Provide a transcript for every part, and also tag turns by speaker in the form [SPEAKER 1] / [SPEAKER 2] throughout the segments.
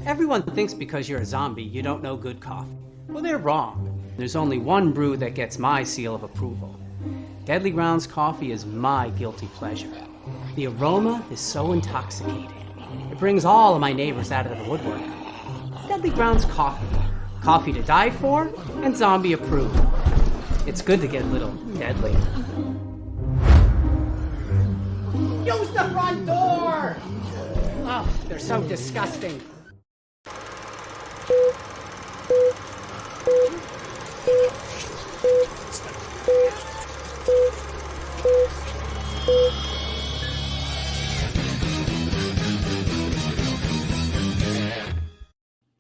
[SPEAKER 1] Everyone thinks because you're a zombie, you don't know good coffee. Well, they're wrong. There's only one brew that gets my seal of approval. Deadly Grounds coffee is my guilty pleasure. The aroma is so intoxicating. It brings all of my neighbors out of the woodwork. Deadly Grounds coffee. Coffee to die for and zombie approved. It's good to get a little deadly. Use the front door! Oh, they're so disgusting.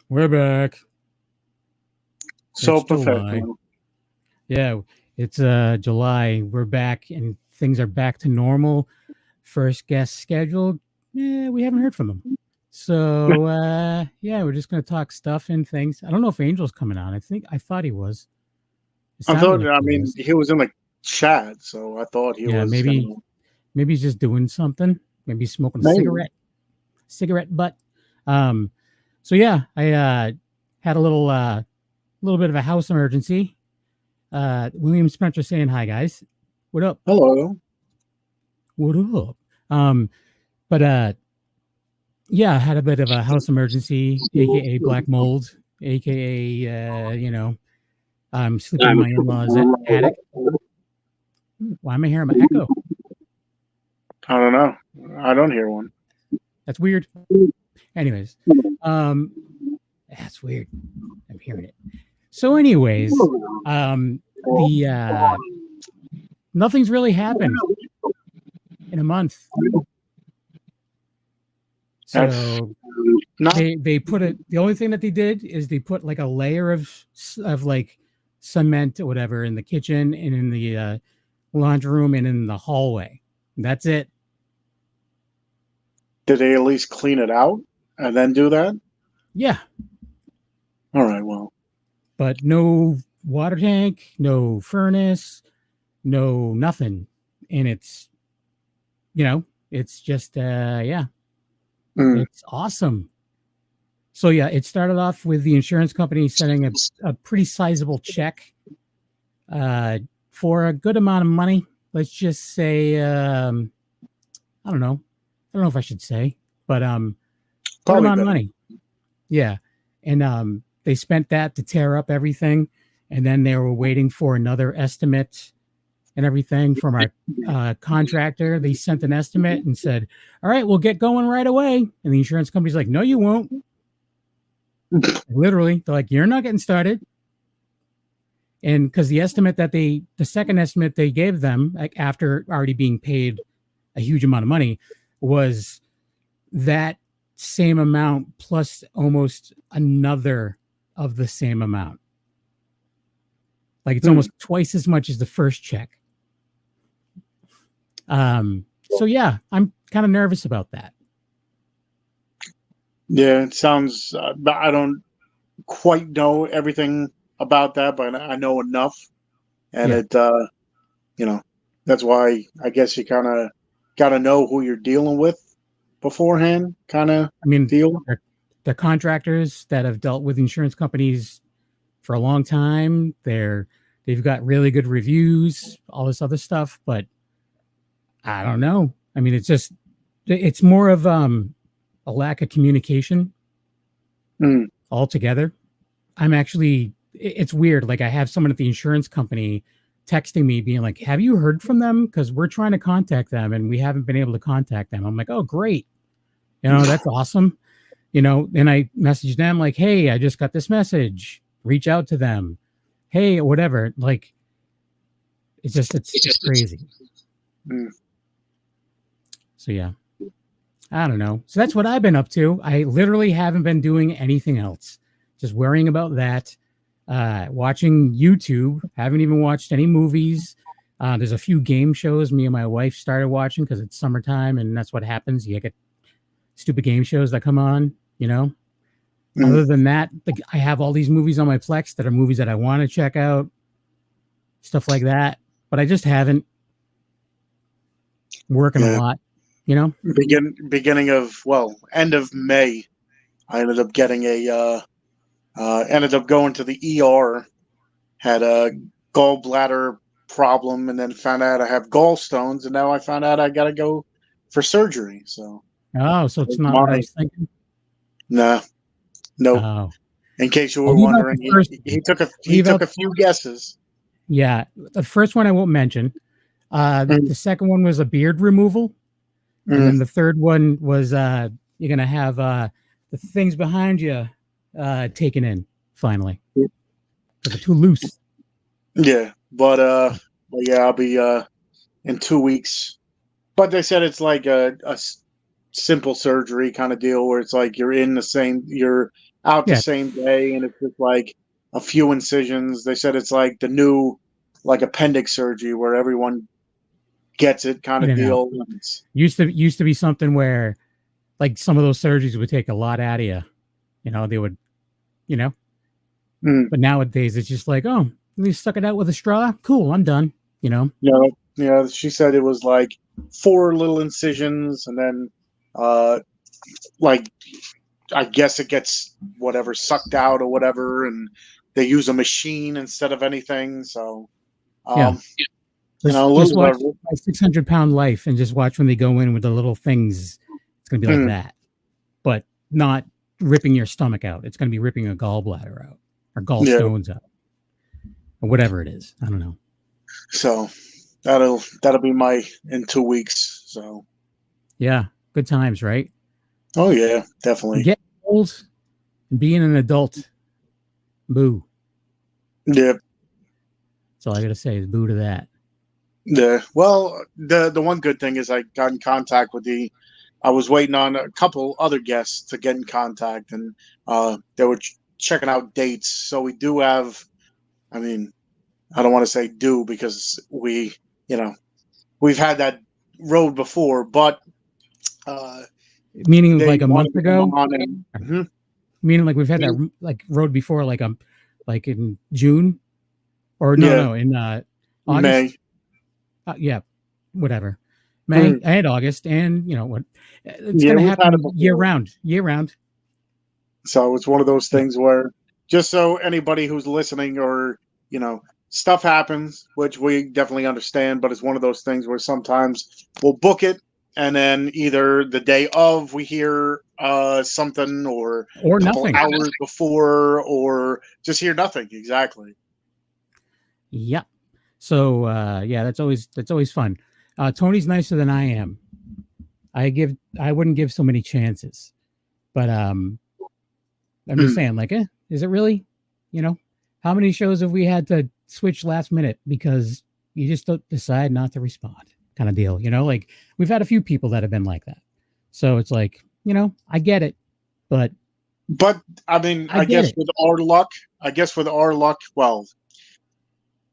[SPEAKER 2] We're back.
[SPEAKER 3] So
[SPEAKER 2] It's July.
[SPEAKER 3] professional.
[SPEAKER 2] Yeah, it's July. We're back and things are back to normal. First guest scheduled. We haven't heard from them. So yeah, we're just gonna talk stuff and things. I don't know if Angel's coming on. I thought he was. It
[SPEAKER 3] I
[SPEAKER 2] sounded
[SPEAKER 3] thought.
[SPEAKER 2] like
[SPEAKER 3] I
[SPEAKER 2] he
[SPEAKER 3] mean,
[SPEAKER 2] was.
[SPEAKER 3] he was in the chat, so I thought he was.
[SPEAKER 2] maybe he's just doing something. Maybe he's smoking a
[SPEAKER 3] Maybe.
[SPEAKER 2] cigarette butt. So yeah, I had a little bit of a house emergency. William Spencer saying hi, guys. What up?
[SPEAKER 3] Hello.
[SPEAKER 2] What up? But yeah, I had a bit of a house emergency, aka black mold, aka I'm sleeping in my in-laws' attic. Why am I hearing my echo?
[SPEAKER 3] I don't know. I don't hear one.
[SPEAKER 2] That's weird. Anyways, that's weird. I'm hearing it. So, anyways, nothing's really happened in a month. So
[SPEAKER 3] Not
[SPEAKER 2] they put it. The only thing that they did is they put like a layer of like cement or whatever in the kitchen and in the laundry room and in the hallway. That's it.
[SPEAKER 3] Did they at least clean it out and then do that?
[SPEAKER 2] Yeah,
[SPEAKER 3] All right. Well,
[SPEAKER 2] but no water tank, no furnace, no nothing, and it's it's just yeah. It's awesome. So yeah, it started off with the insurance company sending a pretty sizable check for a good amount of money. Let's just say I don't know if I should say, but good
[SPEAKER 3] probably
[SPEAKER 2] amount of
[SPEAKER 3] better.
[SPEAKER 2] money. Yeah, and they spent that to tear up everything, and then they were waiting for another estimate and everything from our contractor. They sent an estimate and said, all right, we'll get going right away. And the insurance company's like, no, you won't. Literally, they're like, you're not getting started. And because the second estimate they gave them, like after already being paid a huge amount of money, was that same amount plus almost another of the same amount. Like it's almost twice as much as the first check. So yeah, I'm kind of nervous about that.
[SPEAKER 3] Yeah, it sounds. I don't quite know everything about that, but I know enough, and
[SPEAKER 2] Yeah.
[SPEAKER 3] that's why I guess you kind of got to know who you're dealing with beforehand. Kind of
[SPEAKER 2] I mean,
[SPEAKER 3] deal.
[SPEAKER 2] the contractors that have dealt with insurance companies for a long time, they've got really good reviews, all this other stuff, but I don't know. I mean, it's more of a lack of communication altogether. It's weird. Like I have someone at the insurance company texting me being like, have you heard from them? Because we're trying to contact them and we haven't been able to contact them. I'm like, oh, great. That's awesome. And I message them like, hey, I just got this message. Reach out to them. Hey, whatever. Like, it's crazy. So yeah, I don't know. So that's what I've been up to. I literally haven't been doing anything else. Just worrying about that. Watching YouTube. Haven't even watched any movies. There's a few game shows me and my wife started watching because it's summertime and that's what happens. You get stupid game shows that come on, Other than that, like I have all these movies on my Plex that are movies that I want to check out. Stuff like that. but I just haven't. Working a lot, you know.
[SPEAKER 3] Beginning of end of May, I ended up getting ended up going to the ER. Had a gallbladder problem, and then found out I have gallstones, and now I found out I got to go for surgery. So
[SPEAKER 2] so it's not what I was thinking.
[SPEAKER 3] Nah, nope.
[SPEAKER 2] Oh.
[SPEAKER 3] In case you were wondering, he took a few guesses.
[SPEAKER 2] Yeah, the first one I won't mention. The second one was a beard removal, and then the third one was you're gonna have the things behind you taken in finally. They're too loose.
[SPEAKER 3] Yeah, but yeah, I'll be in 2 weeks. But they said it's like a simple surgery kind of deal where it's like you're out the same day, and it's just like a few incisions. They said it's like the new appendix surgery where everyone gets it kind of deal.
[SPEAKER 2] Used to be something where like some of those surgeries would take a lot out of you. You know, they would, but nowadays it's just like, oh, let me suck it out with a straw. Cool, I'm done. You know?
[SPEAKER 3] Yeah. She said it was like 4 little incisions, and then I guess it gets whatever sucked out or whatever, and they use a machine instead of anything. So
[SPEAKER 2] just watch my 600-pound life and just watch when they go in with the little things. It's going to be like that, but not ripping your stomach out. It's going to be ripping a gallbladder out or gallstones out or whatever it is. I don't know.
[SPEAKER 3] So that'll be in 2 weeks. So
[SPEAKER 2] yeah, good times, right?
[SPEAKER 3] Oh yeah, definitely.
[SPEAKER 2] Get old and being an adult. Boo.
[SPEAKER 3] Yep.
[SPEAKER 2] That's all I got to say is boo to that.
[SPEAKER 3] Yeah. Well, the one good thing is I got in contact with I was waiting on a couple other guests to get in contact, and they were checking out dates. So we do have, I mean, I don't want to say do because we've had that road before, but
[SPEAKER 2] meaning like a month ago. Meaning like we've had that like road before, like in June, or in August.
[SPEAKER 3] May.
[SPEAKER 2] Yeah, whatever. May and August, and what it's going to happen year round.
[SPEAKER 3] So it's one of those things where, just so anybody who's listening, or stuff happens, which we definitely understand, but it's one of those things where sometimes we'll book it, and then either the day of we hear something, or a couple
[SPEAKER 2] nothing
[SPEAKER 3] hours before, or just hear nothing. Exactly.
[SPEAKER 2] Yeah. So that's always fun. Tony's nicer than I am. I wouldn't give so many chances, but I'm just saying, like, is it really? How many shows have we had to switch last minute because you just don't decide not to respond, kind of deal? Like we've had a few people that have been like that. So it's like, I get it, but
[SPEAKER 3] I mean, I guess with our luck, well,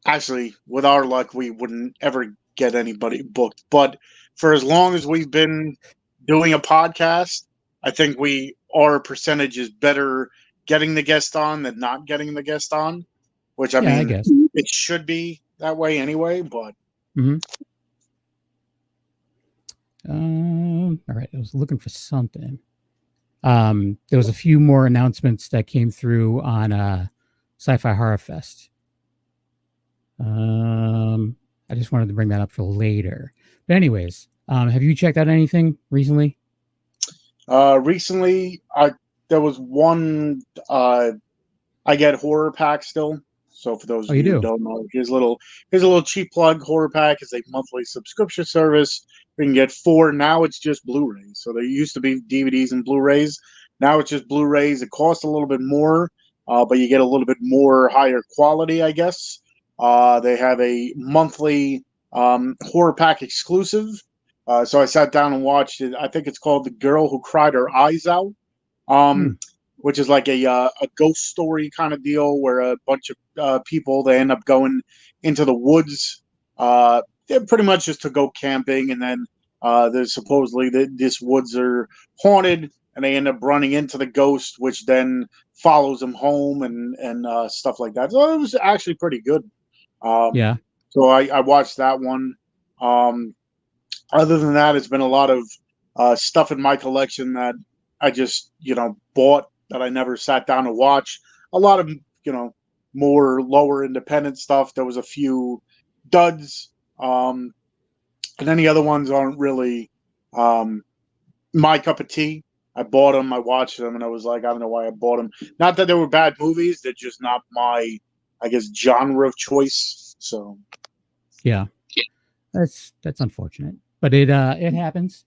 [SPEAKER 3] actually, with our luck, we wouldn't ever get anybody booked. But for as long as we've been doing a podcast, I think our percentage is better getting the guest on than not getting the guest on, which I guess it should be that way anyway. But
[SPEAKER 2] all right, I was looking for something. There was a few more announcements that came through on Sci-Fi Horror Fest. I just wanted to bring that up for later. But anyways, have you checked out anything recently?
[SPEAKER 3] Recently, there was one. I get Horror Pack still. So for those of you who don't know, here's a little cheap plug. Horror Pack is a monthly subscription service. You can get 4. Now it's just Blu-rays. So there used to be DVDs and Blu-rays. Now it's just Blu-rays. It costs a little bit more, but you get a little bit more higher quality, I guess. They have a monthly Horror Pack exclusive. So I sat down and watched it. I think it's called The Girl Who Cried Her Eyes Out, which is like a ghost story kind of deal where a bunch of people, they end up going into the woods. They're pretty much just to go camping, and then there's supposedly these woods are haunted, and they end up running into the ghost, which then follows them home and stuff like that. So it was actually pretty good. So I watched that one. Other than that, it's been a lot of stuff in my collection that I just, bought that I never sat down to watch. A lot of, more lower independent stuff. There was a few duds, and then the other ones aren't really my cup of tea. I bought them, I watched them, and I was like, I don't know why I bought them. Not that they were bad movies; they're just not my, I guess, genre of choice. So,
[SPEAKER 2] yeah, that's unfortunate, but it happens.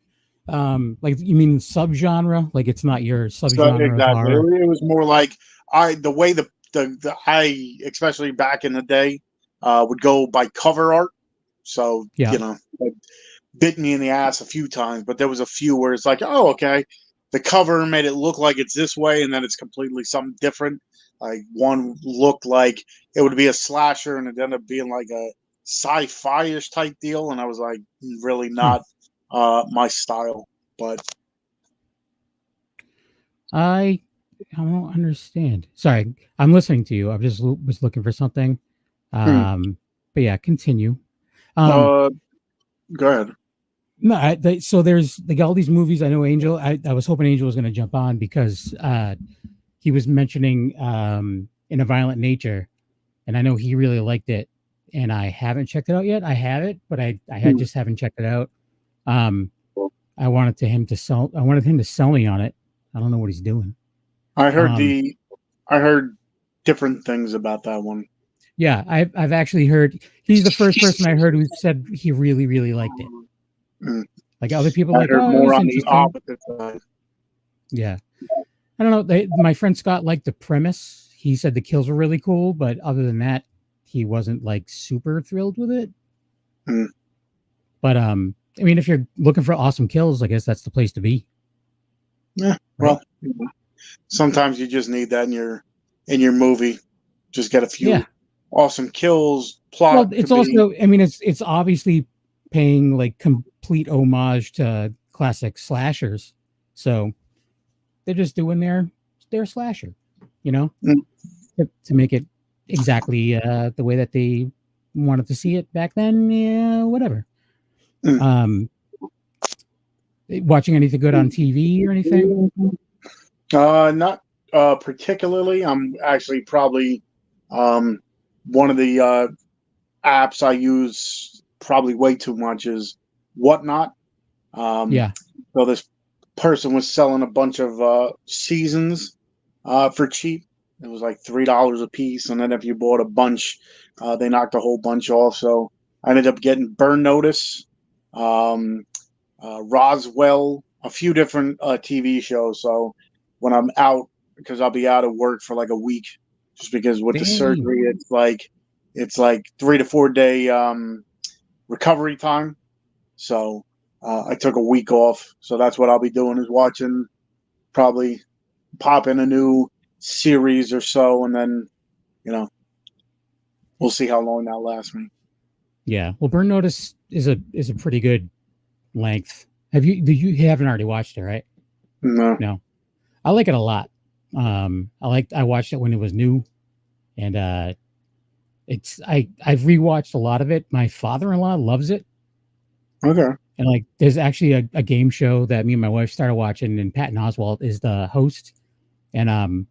[SPEAKER 2] Like you mean subgenre? Like it's not your subgenre
[SPEAKER 3] exactly.
[SPEAKER 2] of horror.
[SPEAKER 3] It was more like the way the I, especially back in the day, would go by cover art. So it bit me in the ass a few times, but there was a few where it's like, oh, okay, the cover made it look like it's this way, and then it's completely something different. Like one looked like it would be a slasher, and it ended up being like a sci-fi-ish type deal, and I was like, really not my style. But
[SPEAKER 2] I don't understand. Sorry, I'm listening to you. I just was looking for something. But yeah, continue.
[SPEAKER 3] Go ahead.
[SPEAKER 2] No, so there's like all these movies. I know Angel. I was hoping Angel was going to jump on because he was mentioning In a Violent Nature, and I know he really liked it, and I haven't checked it out yet. I have it, but I just haven't checked it out. I wanted him to sell me on it. I don't know what he's doing.
[SPEAKER 3] I heard different things about that one.
[SPEAKER 2] Yeah, I've actually heard he's the first person I heard who said he really, really liked it. Like other people,
[SPEAKER 3] I heard more on the opposite side.
[SPEAKER 2] Yeah, I don't know. My friend Scott liked the premise. He said the kills were really cool, but other than that, he wasn't like super thrilled with it. But I mean, if you're looking for awesome kills, I guess that's the place to be.
[SPEAKER 3] Yeah. Well, sometimes you just need that in your movie. Just get a few awesome kills. Plot.
[SPEAKER 2] Well, it's also, I mean, it's obviously paying like complete homage to classic slashers, so they're just doing their slasher, to make it exactly the way that they wanted to see it back then. Yeah, whatever. Watching anything good on TV or anything?
[SPEAKER 3] Not particularly. I'm actually probably one of the apps I use probably way too much is Whatnot. So this person was selling a bunch of seasons for cheap. It was like $3 a piece, and then if you bought a bunch, they knocked a whole bunch off. So I ended up getting Burn Notice, Roswell, a few different TV shows. So when I'm out, because I'll be out of work for like a week, just because with the surgery, it's like 3 to 4 day recovery time. So I took a week off. So that's what I'll be doing is watching, probably pop in a new series or so, and then we'll see how long that lasts me.
[SPEAKER 2] Yeah. Well, Burn Notice is a pretty good length. You haven't already watched it, right? No. I like it a lot. I watched it when it was new, and I've rewatched a lot of it. My father-in-law loves it.
[SPEAKER 3] Okay.
[SPEAKER 2] And like, there's actually a game show that me and my wife started watching, and Patton Oswalt is the host. And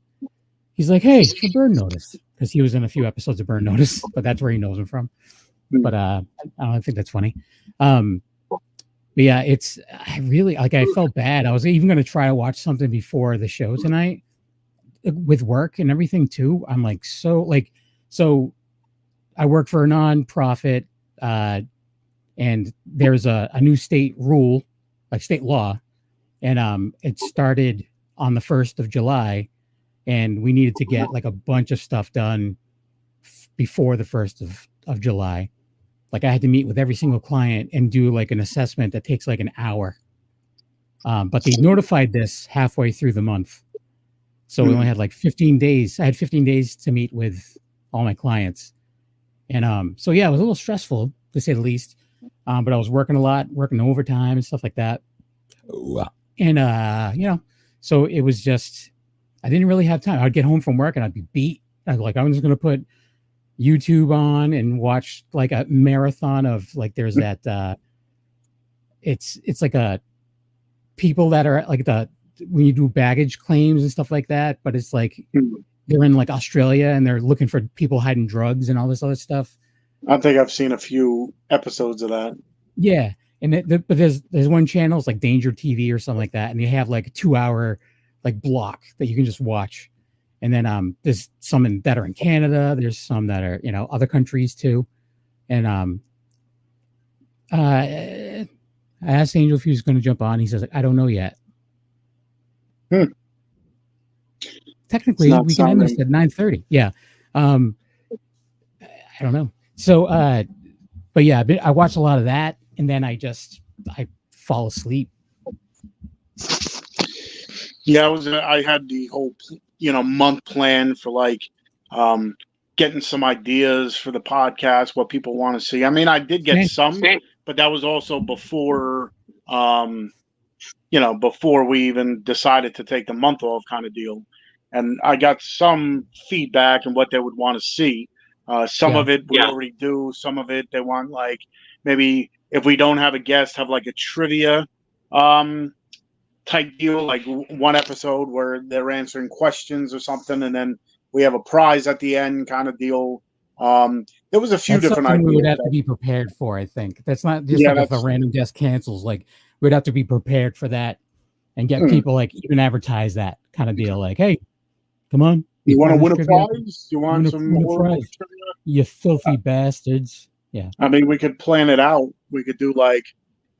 [SPEAKER 2] he's like, "Hey, for Burn Notice," because he was in a few episodes of Burn Notice, but that's where he knows him from. But I don't think that's funny. But yeah, I really like. I felt bad. I was even going to try to watch something before the show tonight, with work and everything too. I'm like, so I work for a nonprofit, and there's a new state rule, like state law, and it started on the 1st of July, and we needed to get like a bunch of stuff done before the 1st of July. Like I had to meet with every single client and do like an assessment that takes like an hour. But they notified this halfway through the month. So we only had like 15 days. I had 15 days to meet with all my clients. And so, yeah, it was a little stressful to say the least. But I was working a lot, working overtime and stuff like that. And, so it was just, I didn't really have time. I'd get home from work and I'd be beat. I'm just going to put YouTube on and watch like a marathon of like there's that it's like a people that are like when you do baggage claims and stuff like that, but it's like they're in like Australia and they're looking for people hiding drugs and all this other stuff.
[SPEAKER 3] I think I've seen a few episodes of that.
[SPEAKER 2] Yeah. And but there's one channel, it's like Danger TV or something like that, and they have like a 2-hour like block that you can just watch. And then there's some that are in Canada. There's some that are, other countries too. And I asked Angel if he was going to jump on. He says, I don't know yet. Technically, we can end this at 9:30. Yeah. I don't know. So, but yeah, I watch a lot of that, and then I fall asleep.
[SPEAKER 3] Yeah, I had the whole, month plan for like getting some ideas for the podcast, what people want to see. I mean, I did get some, but that was also before, before we even decided to take the month off kind of deal. And I got some feedback and what they would want to see. Some of it we already do. Some of it they want, like, maybe if we don't have a guest, have like a trivia type deal, like one episode where they're answering questions or something, and then we have a prize at the end kind of deal. There was a few different ideas
[SPEAKER 2] we would have to be prepared for. I think that's not just like if a random guest cancels, like we'd have to be prepared for that and get people like even advertise that kind of deal. Like, hey, come on,
[SPEAKER 3] you want to win a prize? You want some more?
[SPEAKER 2] You filthy bastards. Yeah.
[SPEAKER 3] I mean, we could plan it out. We could do like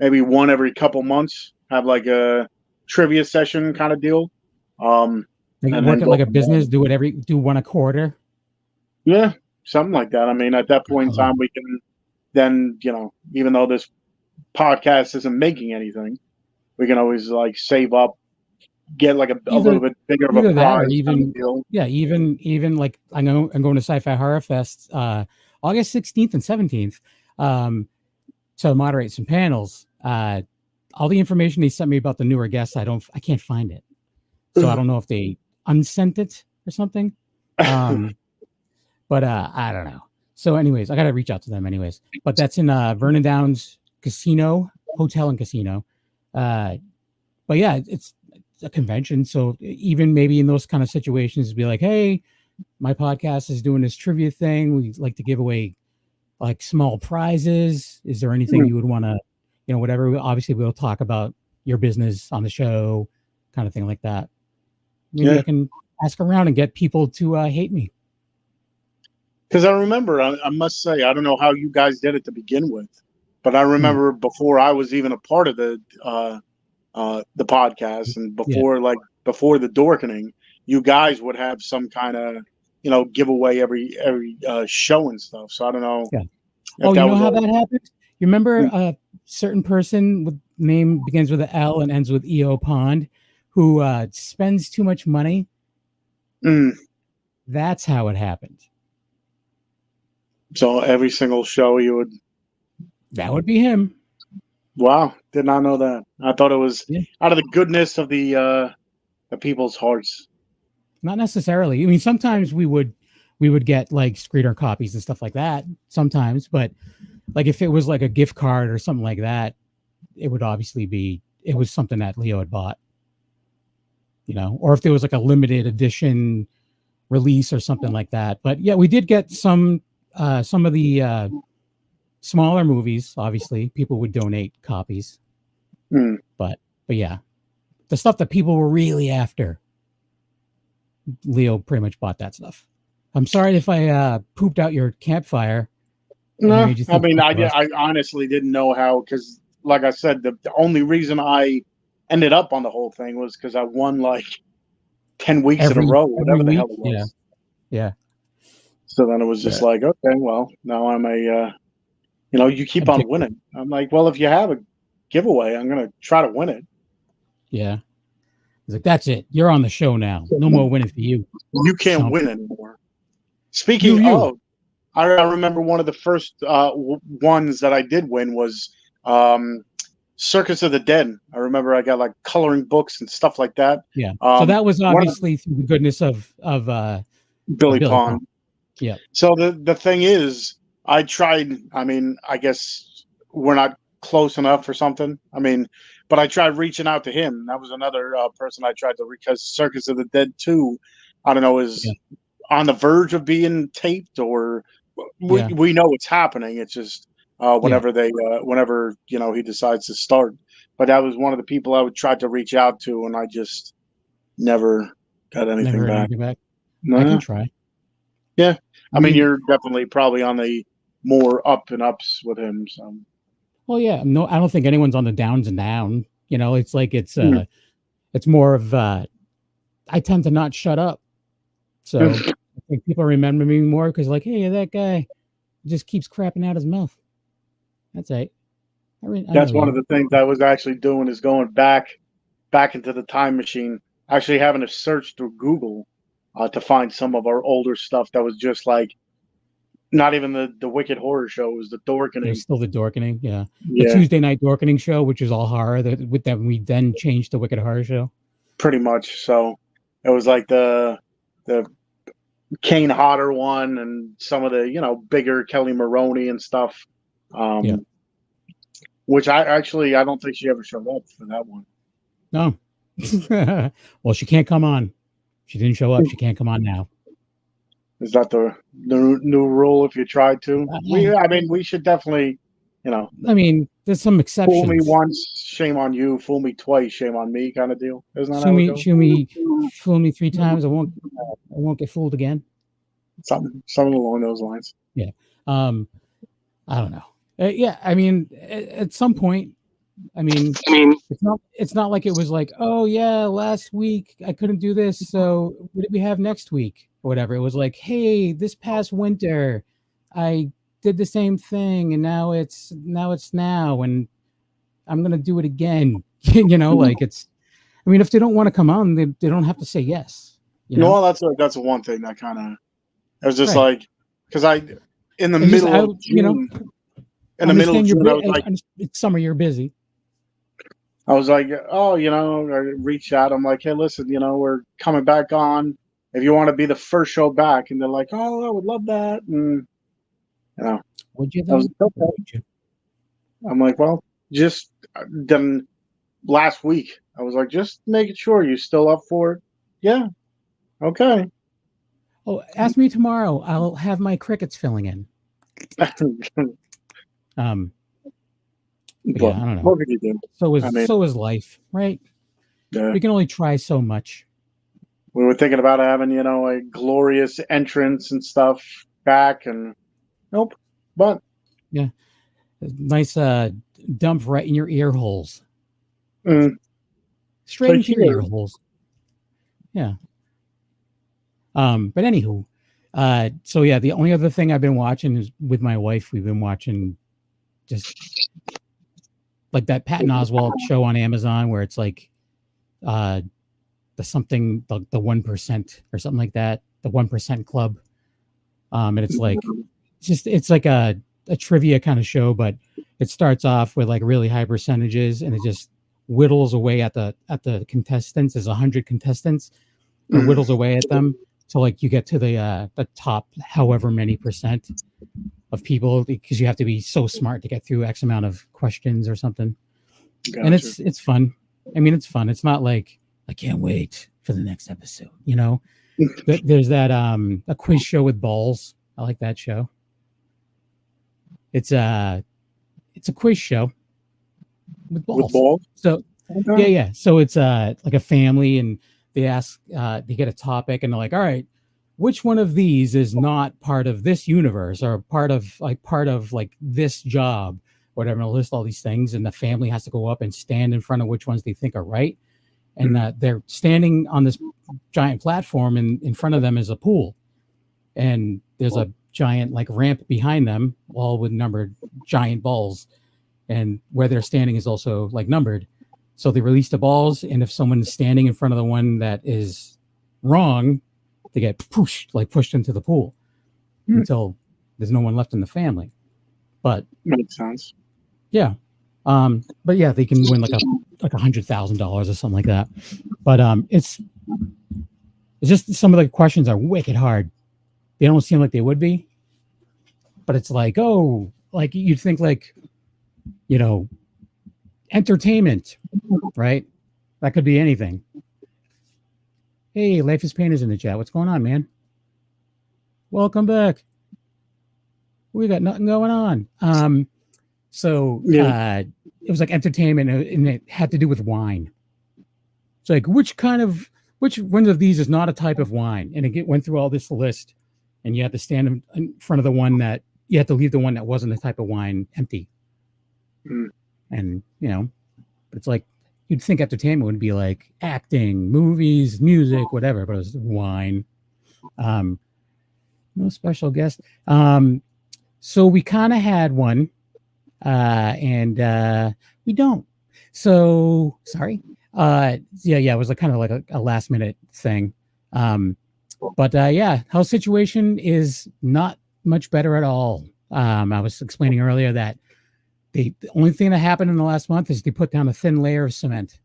[SPEAKER 3] maybe one every couple months, have like a trivia session kind of deal.
[SPEAKER 2] And work it like a business, do one a quarter.
[SPEAKER 3] Yeah, something like that. I mean, at that point in time, we can then, even though this podcast isn't making anything, we can always like save up, get like a little bit bigger of a prize.
[SPEAKER 2] Even like I'm going to Sci-Fi Horror Fest August 16th and 17th to moderate some panels. All the information they sent me about the newer guests, I can't find it. So I don't know if they unsent it or something. But I don't know. So anyways, I got to reach out to them anyways. But that's in Vernon Downs Hotel and Casino. But yeah, it's a convention. So even maybe in those kind of situations, be like, hey, my podcast is doing this trivia thing. We like to give away like small prizes. Is there anything you would want to, whatever? Obviously, we'll talk about your business on the show, kind of thing like that. Maybe I can ask around and get people to hate me.
[SPEAKER 3] Because I remember, I must say, I don't know how you guys did it to begin with, but I remember before I was even a part of the podcast and before the Dorkening, you guys would have some kind of, giveaway every show and stuff. So I don't know.
[SPEAKER 2] Yeah. Oh, you know how that happens? You remember a certain person with name begins with an L and ends with EO Pond who spends too much money? That's how it happened.
[SPEAKER 3] So every single show
[SPEAKER 2] that would be him.
[SPEAKER 3] Wow. Did not know that. I thought it was out of the goodness of the people's hearts.
[SPEAKER 2] Not necessarily. I mean, sometimes we would get like screener copies and stuff like that sometimes, but like if it was like a gift card or something like that, it would obviously it was something that Leo had bought, or if there was like a limited edition release or something like that. But yeah, we did get some of the smaller movies. Obviously people would donate copies, but yeah, the stuff that people were really after, Leo pretty much bought that stuff. I'm sorry if I pooped out your campfire.
[SPEAKER 3] No, I mean, I honestly didn't know how, because like I said, the only reason I ended up on the whole thing was because I won like 10 weeks in a row, whatever the hell it was.
[SPEAKER 2] Yeah.
[SPEAKER 3] So then it was just like, okay, well, now I'm you keep on winning. I'm like, well, if you have a giveaway, I'm going to try to win it.
[SPEAKER 2] Yeah. He's like, that's it. You're on the show now. No more winning for you.
[SPEAKER 3] You can't win anymore. Speaking of, I remember one of the first ones that I did win was Circus of the Dead. I remember I got like coloring books and stuff like that.
[SPEAKER 2] Yeah. So that was obviously through the goodness of
[SPEAKER 3] Billy Pond.
[SPEAKER 2] Yeah.
[SPEAKER 3] So the thing is, I tried. I mean, I guess we're not close enough or something. I mean, but I tried reaching out to him. That was another person I tried to, because Circus of the Dead 2, I don't know, is on the verge of being taped, or we know what's happening. It's just whenever whenever he decides to start. But that was one of the people I would try to reach out to, and I just never got anything back.
[SPEAKER 2] No. I can try.
[SPEAKER 3] Yeah, I mean, you're definitely probably on the more up and ups with him. So.
[SPEAKER 2] Well, yeah, no, I don't think anyone's on the downs and down. It's like it's more of I tend to not shut up, so I think people remember me more because, like, hey, that guy just keeps crapping out his mouth. That's right.
[SPEAKER 3] That's one of the things I was actually doing, is going back into the time machine, actually having to search through Google to find some of our older stuff that was just like, not even the Wicked Horror Show, it was the Dorkening.
[SPEAKER 2] There's still the Dorkening, yeah. The Tuesday night Dorkening show, which is all horror. That we then changed to Wicked Horror Show.
[SPEAKER 3] Pretty much. So it was like the Kane Hodder one, and some of the bigger Kelly Maroney and stuff. Which I don't think she ever showed up for that one.
[SPEAKER 2] No. Well, she can't come on. She didn't show up. She can't come on now.
[SPEAKER 3] Is that the new rule? If you try to, we should definitely,
[SPEAKER 2] I mean, there's some exceptions.
[SPEAKER 3] Fool me once, shame on you. Fool me twice, shame on me, kind of deal. Isn't that
[SPEAKER 2] fool me 3 times. I won't get fooled again.
[SPEAKER 3] Something along those lines.
[SPEAKER 2] Yeah. I don't know. I mean, at some point, I mean, it's not like it was like, oh yeah, last week I couldn't do this, so what did we have next week or whatever. It was like, hey, this past winter I did the same thing, and now it's now, and I'm gonna do it again. Like it's. I mean, if they don't want to come on, they don't have to say yes.
[SPEAKER 3] No, that's one thing that kind of. I was just like, because in the middle of June. In the middle of June, I was like,
[SPEAKER 2] it's summer, you're busy.
[SPEAKER 3] I was like, oh, I reached out. I'm like, hey, listen, we're coming back on. If you want to be the first show back, and they're like, oh, I would love that, and
[SPEAKER 2] would you?
[SPEAKER 3] I'm like, well, just then last week, I was like, just making sure you're still up for it. Yeah, okay.
[SPEAKER 2] Oh, ask me tomorrow. I'll have my crickets filling in. I don't know.
[SPEAKER 3] What could you do?
[SPEAKER 2] So is life, right?
[SPEAKER 3] Yeah.
[SPEAKER 2] We can only try so much.
[SPEAKER 3] We were thinking about having, a glorious entrance and stuff back, and nope. But
[SPEAKER 2] yeah, nice dump right in your ear holes. Straight into your ear holes. Yeah. But anywho, so yeah, the only other thing I've been watching is with my wife. We've been watching just like that Patton Oswalt show on Amazon, where it's like the 1% or something like that, the 1% Club. And it's like it's like a trivia kind of show, but it starts off with like really high percentages, and it just whittles away at the contestants. There's 100 contestants. It whittles away at them. So like you get to the top however many percent of people, because you have to be so smart to get through X amount of questions or something. Gotcha. And it's fun. I mean, it's fun. It's not like I can't wait for the next episode. There's that a quiz show with balls. I like that show. It's a quiz show with balls.
[SPEAKER 3] With balls?
[SPEAKER 2] So yeah. So it's like a family, and they ask, they get a topic, and they're like, all right, which one of these is not part of this universe, or part of this job, whatever. And they'll list all these things, and the family has to go up and stand in front of which ones they think are right. And they're standing on this giant platform, and in front of them is a pool, and there's a giant like ramp behind them, all with numbered giant balls, and where they're standing is also like numbered. So they release the balls, and if someone's standing in front of the one that is wrong, they get pushed into the pool until there's no one left in the family. But
[SPEAKER 3] makes sense.
[SPEAKER 2] Yeah. But yeah, they can win like $100,000 or something like that. But it's just some of the questions are wicked hard. they don't seem like they would be. But it's like, oh, like you'd think like, you know, entertainment, right? That could be anything. Hey, Life is Pain is in the chat. What's going on, man? Welcome back. We got nothing going on. So it was like entertainment, and it had to do with wine. It's like, which one of these is not a type of wine? And it went through all this list, and you had to stand in front of the one that you had to leave the one that wasn't a type of wine empty. And, you know, it's like, you'd think entertainment would be like acting, movies, music, whatever, but it was wine. No special guest. So we kind of had one, and we don't. So sorry. Yeah, it was kind of like a last minute thing. But health situation is not much better at all. I was explaining earlier that the only thing that happened in the last month is they put down a thin layer of cement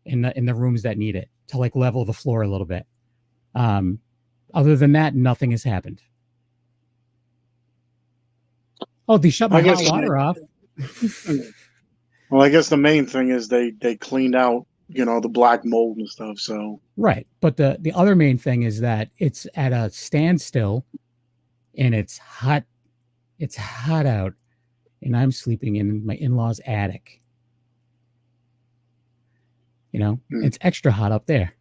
[SPEAKER 2] in the rooms that need it to like level the floor a little bit. Other than that, nothing has happened. Oh, they shut my hot water off.
[SPEAKER 3] Well, I guess the main thing is they cleaned out, you know, the black mold and stuff. So
[SPEAKER 2] right, but the other main thing is that it's at a standstill, and it's hot. It's hot out, and I'm sleeping in my in-laws' attic. You know, it's extra hot up there.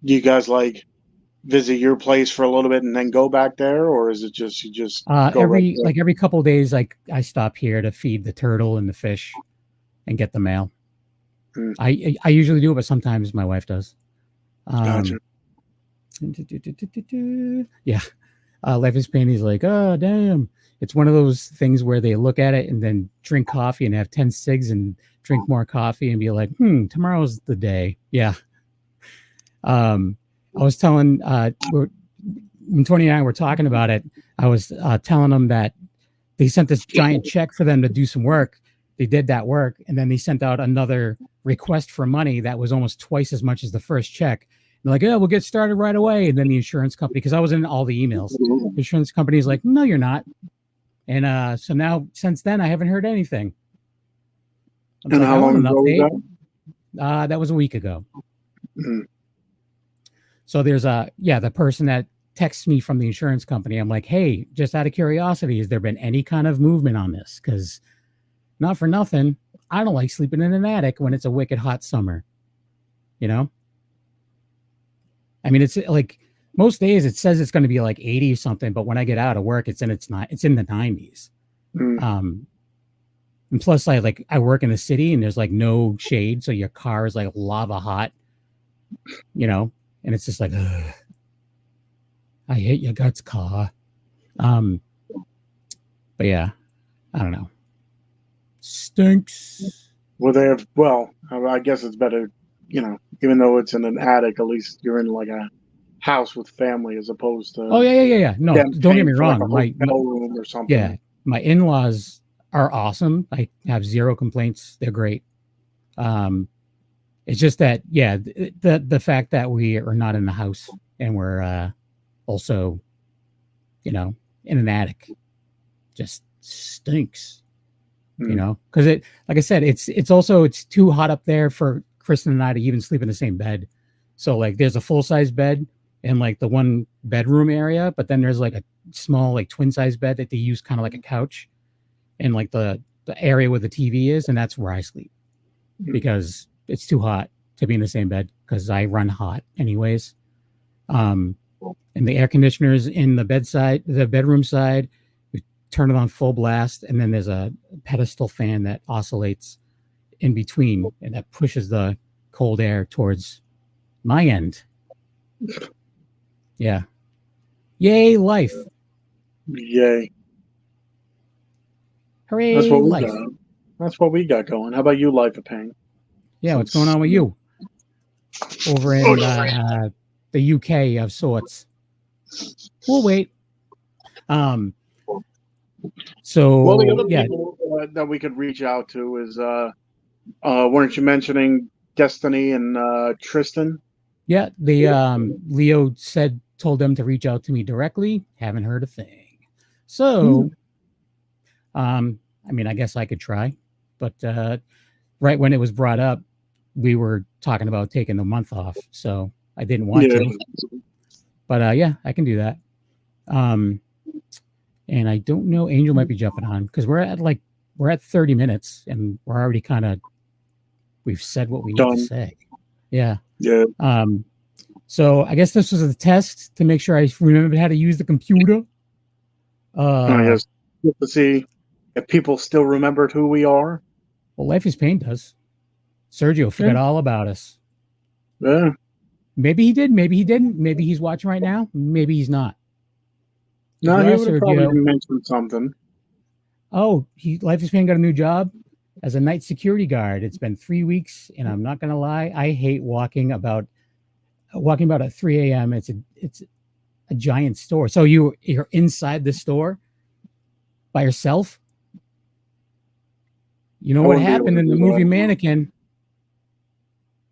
[SPEAKER 3] Do you guys like visit your place for a little bit and then go back there, or is it just you just go
[SPEAKER 2] every couple of days? Like I stop here to feed the turtle and the fish, and get the mail. I usually do it, but sometimes my wife does.
[SPEAKER 3] Gotcha.
[SPEAKER 2] Yeah, Life is Pain. He's like, oh damn! It's one of those things where they look at it and then drink coffee and have 10 cigs and drink more coffee and be like, tomorrow's the day. Yeah. I was telling when Tony and I were talking about it, I was telling them that they sent this giant check for them to do some work. They did that work, and then they sent out another request for money that was almost twice as much as the first check. They're like, we'll get started right away. And then the insurance company, because I was in all the emails, the insurance company is like, no, you're not. And so now, since then, I haven't heard anything.
[SPEAKER 3] And how long ago was
[SPEAKER 2] that? That was a week ago. So there's the person that texts me from the insurance company. I'm like, hey, just out of curiosity, has there been any kind of movement on this? Because not for nothing, I don't like sleeping in an attic when it's a wicked hot summer. You know? I mean, it's like most days it says it's going to be like 80 or something, but when I get out of work, it's in the 90s. And plus I work in the city and there's like no shade. So your car is like lava hot, you know, and it's just like, ugh, I hate your guts, car. But yeah, I don't know. Stinks.
[SPEAKER 3] Well, I guess it's better, you know, even though it's in an attic, at least you're in like a house with family as opposed to.
[SPEAKER 2] Oh yeah. No, don't get me wrong.
[SPEAKER 3] Like my room or something.
[SPEAKER 2] Yeah, my in-laws are awesome. I have zero complaints. They're great. It's just that, the fact that we are not in the house and we're also, you know, in an attic, just stinks. You know, because like I said, it's too hot up there for Kristen and I to even sleep in the same bed. So like, there's a full size bed in like the one bedroom area, but then there's like a small like twin size bed that they use kind of like a couch, and like the area where the TV is, and that's where I sleep because it's too hot to be in the same bed because I run hot anyways. And the air conditioner's in the bedroom side. We turn it on full blast, and then there's a pedestal fan that oscillates in between, and that pushes the cold air towards my end. Yeah. Yay, life.
[SPEAKER 3] Yay.
[SPEAKER 2] Hooray, life.
[SPEAKER 3] That's what we got going. How about you, Life of Pain?
[SPEAKER 2] Yeah, what's going on with you? Over in the UK of sorts. We'll wait. So,
[SPEAKER 3] well, the other people that we could reach out to is, weren't you mentioning Destiny and Tristan?
[SPEAKER 2] Yeah, they Leo told them to reach out to me directly. Haven't heard a thing. So, I mean, I guess I could try, but right when it was brought up, we were talking about taking the month off, so I didn't want to. But yeah, I can do that. And I don't know, Angel might be jumping on because we're at 30 minutes and we're already we've said what we need to say. Yeah.
[SPEAKER 3] Yeah.
[SPEAKER 2] So I guess this was a test to make sure I remembered how to use the computer.
[SPEAKER 3] I guess to see if people still remembered who we are.
[SPEAKER 2] Well, Life is Pain does. Sergio forgot all about us.
[SPEAKER 3] Yeah.
[SPEAKER 2] Maybe he did. Maybe he didn't. Maybe he's watching right now. Maybe he's not.
[SPEAKER 3] No, he would have probably mentioned something.
[SPEAKER 2] Oh, Life is Pain got a new job as a night security guard. It's been 3 weeks, and I'm not gonna lie, I hate walking about at 3 a.m. It's a giant store. So you're inside the store by yourself. You know what happened in the movie Mannequin?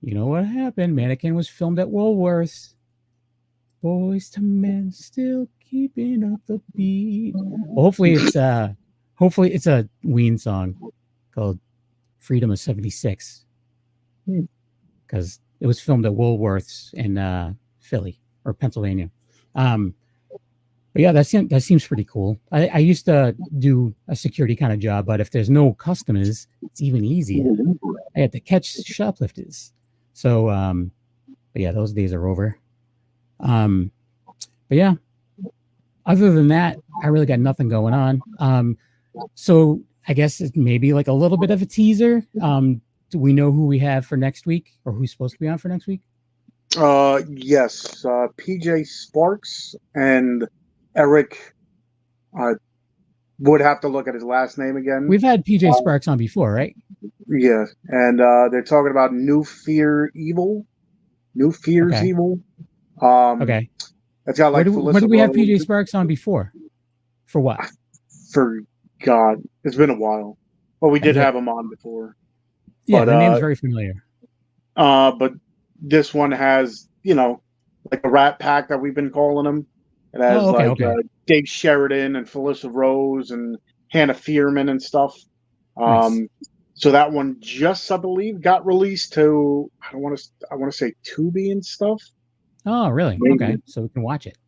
[SPEAKER 2] You know what happened? Mannequin was filmed at Woolworths. Boys to Men still keeping up the beat. Well, hopefully it's a Ween song called Freedom of 76. Because it was filmed at Woolworths in Philly or Pennsylvania. But yeah, that seems pretty cool. I used to do a security kind of job, but if there's no customers, it's even easier. I had to catch shoplifters. So, but yeah, those days are over. But yeah, other than that, I really got nothing going on. So I guess it's maybe like a little bit of a teaser. Do we know who we have for next week or who's supposed to be on for next week?
[SPEAKER 3] Yes, PJ Sparks and Eric. I would have to look at his last name again.
[SPEAKER 2] We've had PJ Sparks on before, right?
[SPEAKER 3] Yeah, and they're talking about New Fears Evil.
[SPEAKER 2] Okay.
[SPEAKER 3] That's got like.
[SPEAKER 2] When did we have PJ Sparks on before? For what?
[SPEAKER 3] For God, it's been a while. Well, we did have him on before.
[SPEAKER 2] Yeah, but, the name's very familiar.
[SPEAKER 3] But this one has, like a Rat Pack that we've been calling them. It has Dave Sheridan and Felissa Rose and Hannah Fierman and stuff.
[SPEAKER 2] Nice.
[SPEAKER 3] So that one just, I believe, got released to I want to say Tubi and stuff.
[SPEAKER 2] Oh, really? Maybe. Okay, so we can watch it.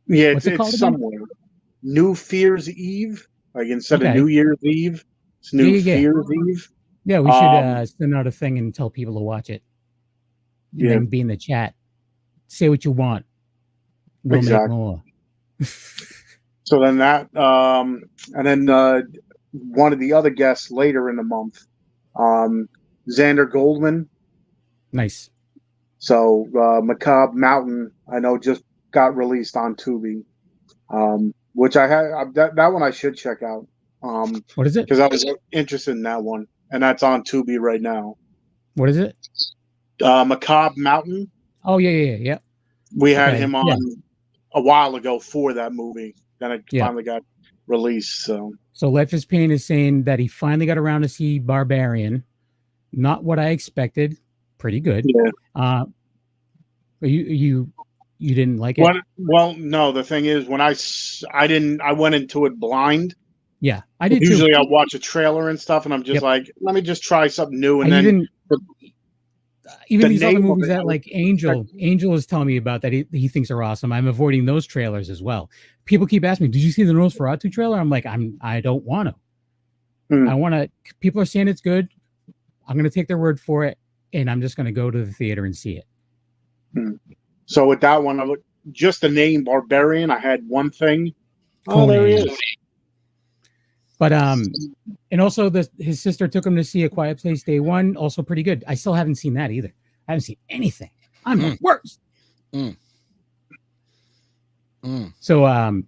[SPEAKER 3] Yeah, it's called somewhere. New Fears Eve, like instead of New Year's Eve, it's New Fears Eve.
[SPEAKER 2] Yeah, we should send out a thing and tell people to watch it. And then be in the chat. Say what you want. We'll make more.
[SPEAKER 3] So then that, and then one of the other guests later in the month, Xander Goldman.
[SPEAKER 2] Nice.
[SPEAKER 3] So Macabre Mountain, I know, just got released on Tubi, which I had that one I should check out.
[SPEAKER 2] What is it?
[SPEAKER 3] Because I was interested in that one, and that's on Tubi right now.
[SPEAKER 2] What is it?
[SPEAKER 3] Macabre Mountain.
[SPEAKER 2] Oh yeah.
[SPEAKER 3] We had him on a while ago for that movie. Then it finally got released. So
[SPEAKER 2] Life is Pain is saying that he finally got around to see Barbarian. Not what I expected. Pretty good.
[SPEAKER 3] Yeah.
[SPEAKER 2] But you didn't like it?
[SPEAKER 3] Well, no. The thing is, when I went into it blind.
[SPEAKER 2] Yeah, I did.
[SPEAKER 3] Usually, I'll watch a trailer and stuff, and I'm just like, let me just try something new. And then
[SPEAKER 2] even these other movies that like Angel is telling me about that he thinks are awesome. I'm avoiding those trailers as well. People keep asking me, "Did you see the Nosferatu trailer?" I'm like, I don't want to. I want to. People are saying it's good. I'm going to take their word for it, and I'm just going to go to the theater and see it.
[SPEAKER 3] So with that one, I look just the name Barbarian. I had one thing. Oh, there he is.
[SPEAKER 2] But and also his sister took him to see A Quiet Place Day One, also pretty good. I still haven't seen that either. I haven't seen anything. I'm the worst. So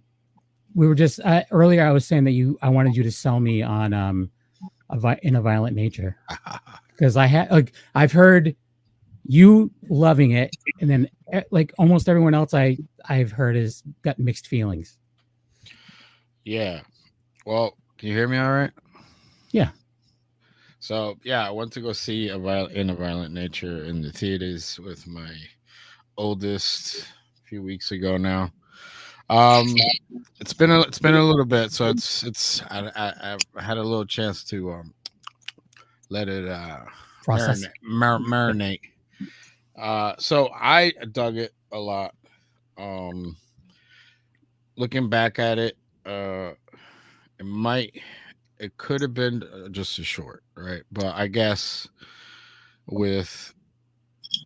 [SPEAKER 2] we were just earlier. I was saying that I wanted you to sell me on In a Violent Nature because I've heard you loving it, and then like almost everyone else I've heard has got mixed feelings.
[SPEAKER 4] Yeah. Well, can you hear me all right?
[SPEAKER 2] Yeah.
[SPEAKER 4] So, yeah, I went to go see In a Violent Nature in the theaters with my oldest a few weeks ago now. It's been a little bit, so I had a little chance to let it
[SPEAKER 2] Process.
[SPEAKER 4] marinate. So I dug it a lot. Looking back at it, it could have been just as short, right? But I guess with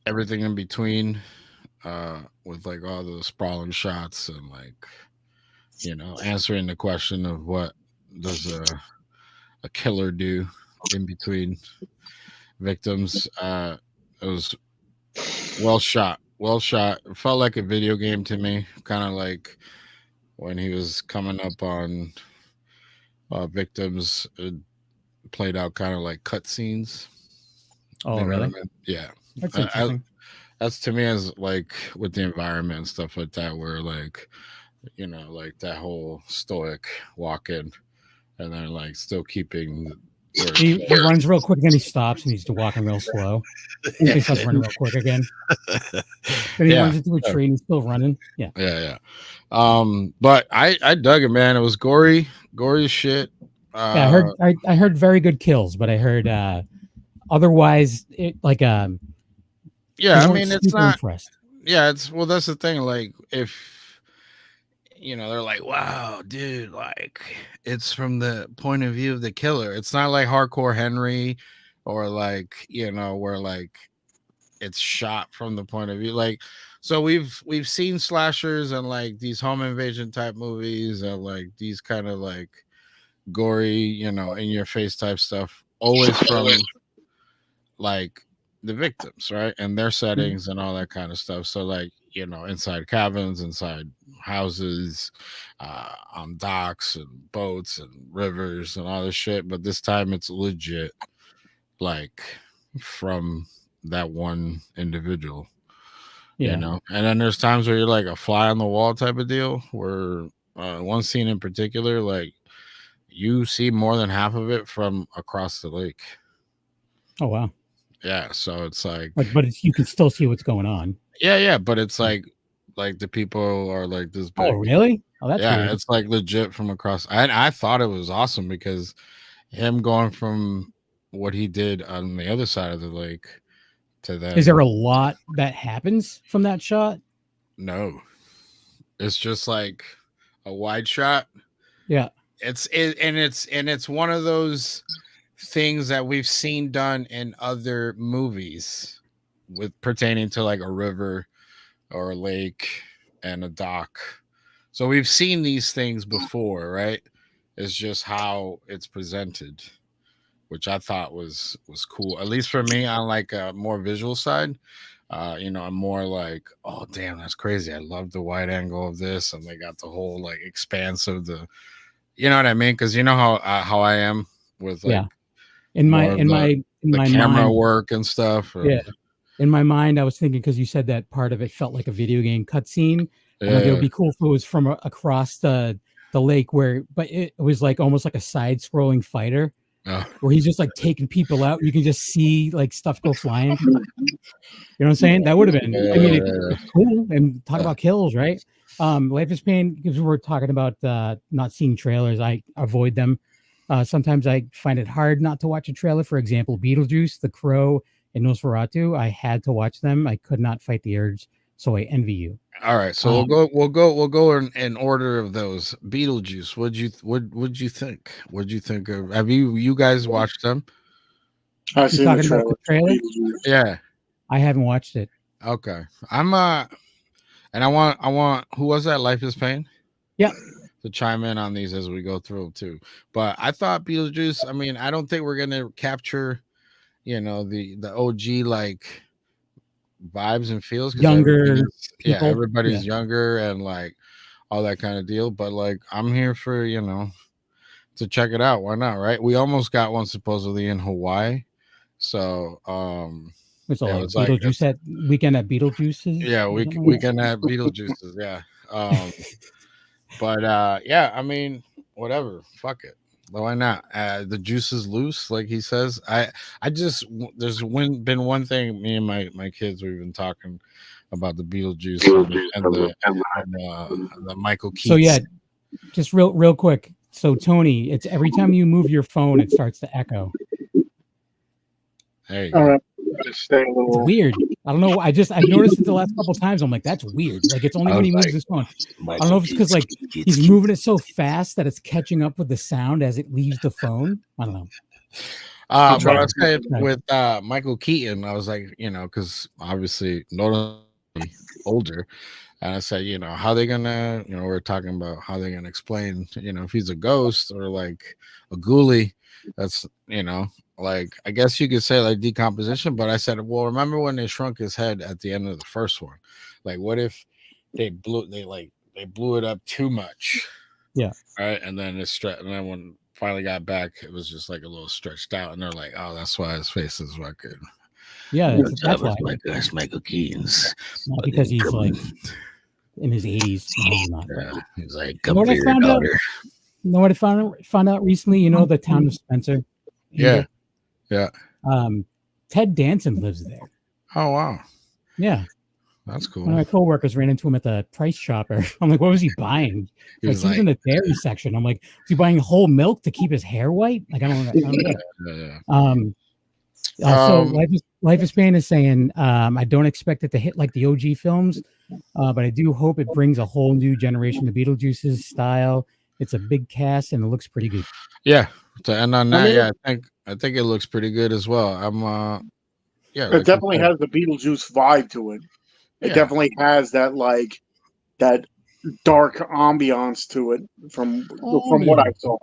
[SPEAKER 4] everything in between, with like all the sprawling shots and like, you know, answering the question of what does a killer do in between victims, it was well shot. It felt like a video game to me, kind of like when he was coming up on victims. It played out kind of like cutscenes.
[SPEAKER 2] Oh, really?
[SPEAKER 4] I mean? Yeah.
[SPEAKER 2] That's interesting.
[SPEAKER 4] That's to me as like with the environment and stuff like that, where like, you know, like that whole stoic walk in and then like still keeping.
[SPEAKER 2] He runs real quick, then he stops and he's walking real slow. He starts running real quick again. Then he runs into a tree and he's still running. Yeah.
[SPEAKER 4] But I dug it, man. It was gory as shit.
[SPEAKER 2] Yeah, I heard very good kills, but I heard otherwise it like
[SPEAKER 4] yeah, I mean it's not impressed. Yeah, well that's the thing. Like if you know, they're like, wow, dude, like it's from the point of view of the killer. It's not like Hardcore Henry or like, you know, where like it's shot from the point of view. Like, so we've seen slashers and like these home invasion type movies and like these kind of like gory, you know, in your face type stuff, always from like the victims, right? And their settings and all that kind of stuff. So like, you know, inside cabins, inside houses, on docks and boats and rivers and all this shit. But this time it's legit, like from that one individual, you know. And then there's times where you're like a fly on the wall type of deal, where one scene in particular, like you see more than half of it from across the lake.
[SPEAKER 2] Oh wow.
[SPEAKER 4] Yeah, so it's like
[SPEAKER 2] but you can still see what's going on.
[SPEAKER 4] Yeah, but it's like the people are like this big.
[SPEAKER 2] Oh, really? Oh, that's weird.
[SPEAKER 4] It's like legit from across. I thought it was awesome because him going from what he did on the other side of the lake to that.
[SPEAKER 2] Is there a lot that happens from that shot?
[SPEAKER 4] No, it's just like a wide shot.
[SPEAKER 2] Yeah,
[SPEAKER 4] it's one of those things that we've seen done in other movies with pertaining to like a river or a lake and a dock. So we've seen these things before, right? It's just how it's presented, which I thought was cool. At least for me, on like a more visual side. You know, I'm more like, oh damn, that's crazy. I love the wide angle of this, and they got the whole like expanse of the, you know what I mean? Because you know how I am with like
[SPEAKER 2] in my
[SPEAKER 4] camera
[SPEAKER 2] mind,
[SPEAKER 4] work and stuff.
[SPEAKER 2] Yeah. In my mind, I was thinking, because you said that part of it felt like a video game cutscene. Yeah. Like it would be cool if it was from across the lake, but it was like almost like a side-scrolling fighter, where he's just like taking people out. You can just see like stuff go flying. You know what I'm saying? That would have been. I mean, it's cool. And talk about kills, right? Life is Pain, because we're talking about not seeing trailers. I avoid them. Sometimes I find it hard not to watch a trailer. For example, Beetlejuice, The Crow, and Nosferatu. I had to watch them. I could not fight the urge, so I envy you.
[SPEAKER 4] All right, so we'll go in order of those. Beetlejuice. What'd you think? What'd you think of? Have you guys watched them?
[SPEAKER 3] I've seen the trailer.
[SPEAKER 4] Yeah,
[SPEAKER 2] I haven't watched it.
[SPEAKER 4] Okay, I'm and I want who was that? Life is Pain.
[SPEAKER 2] Yeah.
[SPEAKER 4] To chime in on these as we go through too. But I thought Beetlejuice. I mean, I don't think we're gonna capture, you know, the OG like vibes and feels.
[SPEAKER 2] Younger.
[SPEAKER 4] Everybody's younger and like all that kind of deal. But like, I'm here for, you know, to check it out. Why not? Right? We almost got one supposedly in Hawaii. So
[SPEAKER 2] it's like Beetlejuice at Weekend at Beetlejuice's.
[SPEAKER 4] Yeah, Weekend at Beetlejuice's. Yeah. But yeah, I mean, whatever. Fuck it. Why not? The juice is loose, like he says. I just there's been one thing me and my kids we've been talking about the Beetlejuice and the Michael Keaton.
[SPEAKER 2] So yeah, just real quick. So Tony, it's every time you move your phone, it starts to echo.
[SPEAKER 4] There you go.
[SPEAKER 3] Just stay a little...
[SPEAKER 2] It's weird. I don't know. I've noticed it the last couple of times. I'm like, that's weird. Like it's only when he moves his phone. I don't know if it's because like he's moving it so fast that it's catching up with the sound as it leaves the phone. I don't know.
[SPEAKER 4] But I was saying with Michael Keaton, I was like, because obviously not older, and I said, how they gonna, we're talking about how they're gonna explain, if he's a ghost or like a ghoulie. That's like, I guess you could say like decomposition, but I said, well, remember when they shrunk his head at the end of the first one? Like, what if they blew it up too much?
[SPEAKER 2] Yeah.
[SPEAKER 4] Right. And then and then when finally got back, it was just like a little stretched out, and they're like, oh, that's why his face is record.
[SPEAKER 2] Yeah. That's why.
[SPEAKER 4] That's Michael Keaton's.
[SPEAKER 2] Not because he's like in his 80s.
[SPEAKER 4] Yeah, he's like,
[SPEAKER 2] come for your daughter. You know what I found out recently? The town of Spencer.
[SPEAKER 4] Yeah.
[SPEAKER 2] Ted Danson lives there.
[SPEAKER 4] Oh wow.
[SPEAKER 2] Yeah.
[SPEAKER 4] That's cool.
[SPEAKER 2] One of my coworkers ran into him at the Price Chopper. I'm like, what was he buying? He was in the dairy section. I'm like, is he buying whole milk to keep his hair white? Like, I don't know. So Life is Pain is saying, I don't expect it to hit like the OG films, but I do hope it brings a whole new generation of Beetlejuice's style. It's a big cast and it looks pretty good.
[SPEAKER 4] Yeah. To end on that, I think it looks pretty good as well.
[SPEAKER 3] It definitely has the Beetlejuice vibe to it. It definitely has that that dark ambiance to it from what I saw.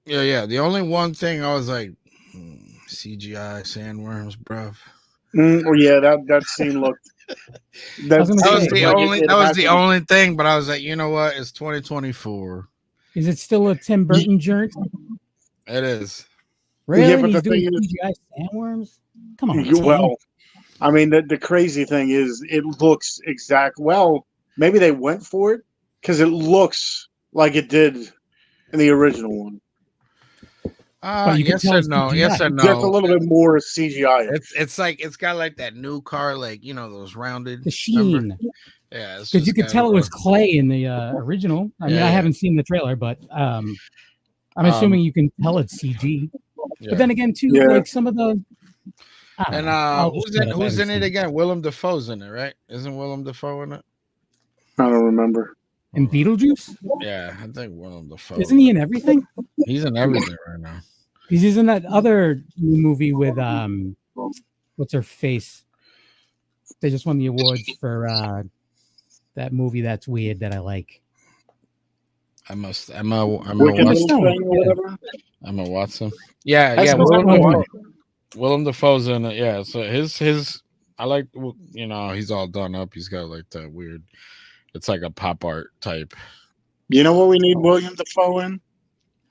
[SPEAKER 4] Yeah. The only one thing I was like, CGI sandworms, bruv.
[SPEAKER 3] That scene looked. That
[SPEAKER 4] was the only thing. But I was like, you know what? It's 2024.
[SPEAKER 2] Is it still a Tim Burton joint?
[SPEAKER 4] It is.
[SPEAKER 2] Really?
[SPEAKER 3] Yeah, but
[SPEAKER 2] he's
[SPEAKER 3] the
[SPEAKER 2] doing
[SPEAKER 3] thing is,
[SPEAKER 2] CGI sandworms? Come on.
[SPEAKER 3] Well, I mean, the crazy thing is, it looks exact. Well, maybe they went for it because it looks like it did in the original one.
[SPEAKER 4] Yes and no.
[SPEAKER 3] Just a little bit more CGI.
[SPEAKER 4] It's like it's got like that new car, like those rounded.
[SPEAKER 2] The sheen.
[SPEAKER 4] Remember? Yeah,
[SPEAKER 2] because you could tell it was clay in the original. I mean, I haven't seen the trailer, but I'm assuming you can tell it's CG. Yeah. But then again, too, like some of the.
[SPEAKER 4] Who's in it again? Willem Dafoe's in it, right? Isn't Willem Dafoe in it?
[SPEAKER 3] I don't remember.
[SPEAKER 2] In Beetlejuice?
[SPEAKER 4] Yeah, I think Willem Dafoe.
[SPEAKER 2] Isn't he in everything?
[SPEAKER 4] He's in everything right now.
[SPEAKER 2] He's in that other movie with what's her face? They just won the awards for that movie that's weird that I like.
[SPEAKER 4] Emma Watson. Yeah. Willem Dafoe's in it. Yeah, so his I like he's all done up. He's got like that weird. It's like a pop art type.
[SPEAKER 3] You know what we need William Dafoe in?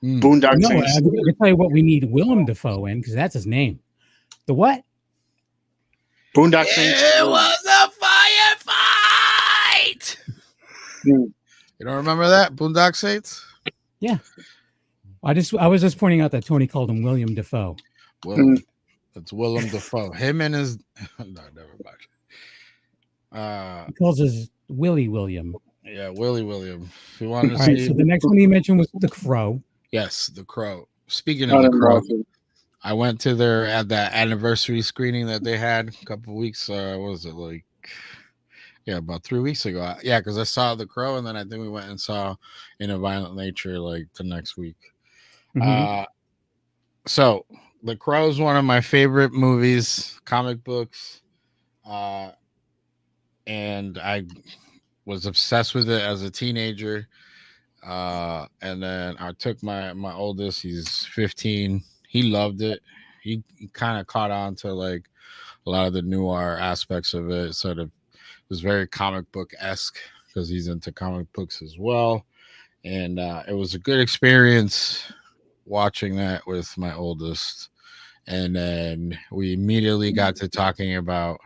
[SPEAKER 3] Boondock Saints.
[SPEAKER 2] I can tell you what we need Willem Dafoe in because that's his name. The what?
[SPEAKER 3] Boondock Saints.
[SPEAKER 4] It was a firefight. You don't remember that Boondock Saints?
[SPEAKER 2] Yeah. I was just pointing out that Tony called him William Dafoe.
[SPEAKER 4] It's Willem Dafoe. Him and his no, never mind.
[SPEAKER 2] He calls his Willie William.
[SPEAKER 4] Yeah, Willie William. If you wanted to
[SPEAKER 2] All right, so the next one you mentioned was The Crow.
[SPEAKER 4] Yes, The Crow. Speaking of The Crow, I went to at that anniversary screening that they had a couple weeks. What was it like? Yeah, about 3 weeks ago. Yeah, because I saw The Crow, and then I think we went and saw In a Violent Nature like the next week. Mm-hmm. So The Crow is one of my favorite movies, comic books, and I was obsessed with it as a teenager. And then I took my oldest, he's 15. He loved it. He kind of caught on to like a lot of the noir aspects of it. Sort of was very comic book-esque because he's into comic books as well. And it was a good experience watching that with my oldest. And then we immediately got to talking about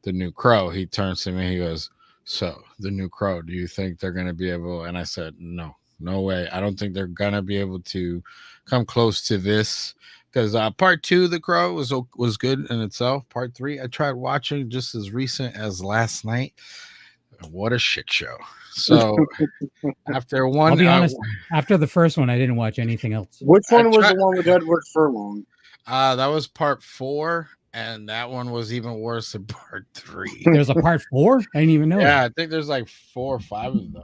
[SPEAKER 4] the new Crow. He turns to me, he goes, so the new Crow, do you think they're going to be able? And I said, no way. I don't think they're going to be able to come close to this because part 2 of The Crow was good in itself. Part 3 I tried watching just as recent as last night. What a shit show. So after one,
[SPEAKER 2] I'll be honest, after the first one I didn't watch anything else.
[SPEAKER 3] Which one was the one with Edward Furlong?
[SPEAKER 4] That was part 4, and that one was even worse than part 3.
[SPEAKER 2] There's a part 4? I didn't even know.
[SPEAKER 4] Yeah, I think there's like 4 or 5 of them.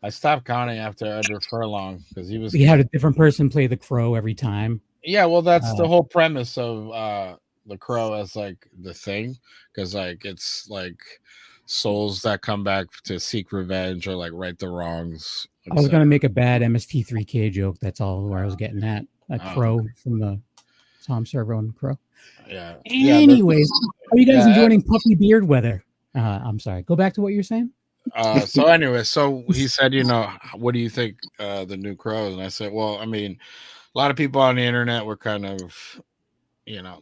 [SPEAKER 4] I stopped counting after Edward Furlong because he
[SPEAKER 2] had a different person play the Crow every time.
[SPEAKER 4] Yeah, well, that's the whole premise of the Crow as like the thing, because like it's like souls that come back to seek revenge or like right the wrongs.
[SPEAKER 2] I was gonna make a bad MST3K joke. That's all where I was getting at. A Crow from the Tom Servo and Crow.
[SPEAKER 4] Yeah.
[SPEAKER 2] Anyways, are you guys enjoying puffy beard weather? I'm sorry. Go back to what you're saying.
[SPEAKER 4] So anyway, so he said, what do you think the new Crow is? And I said, well, I mean, a lot of people on the internet were kind of,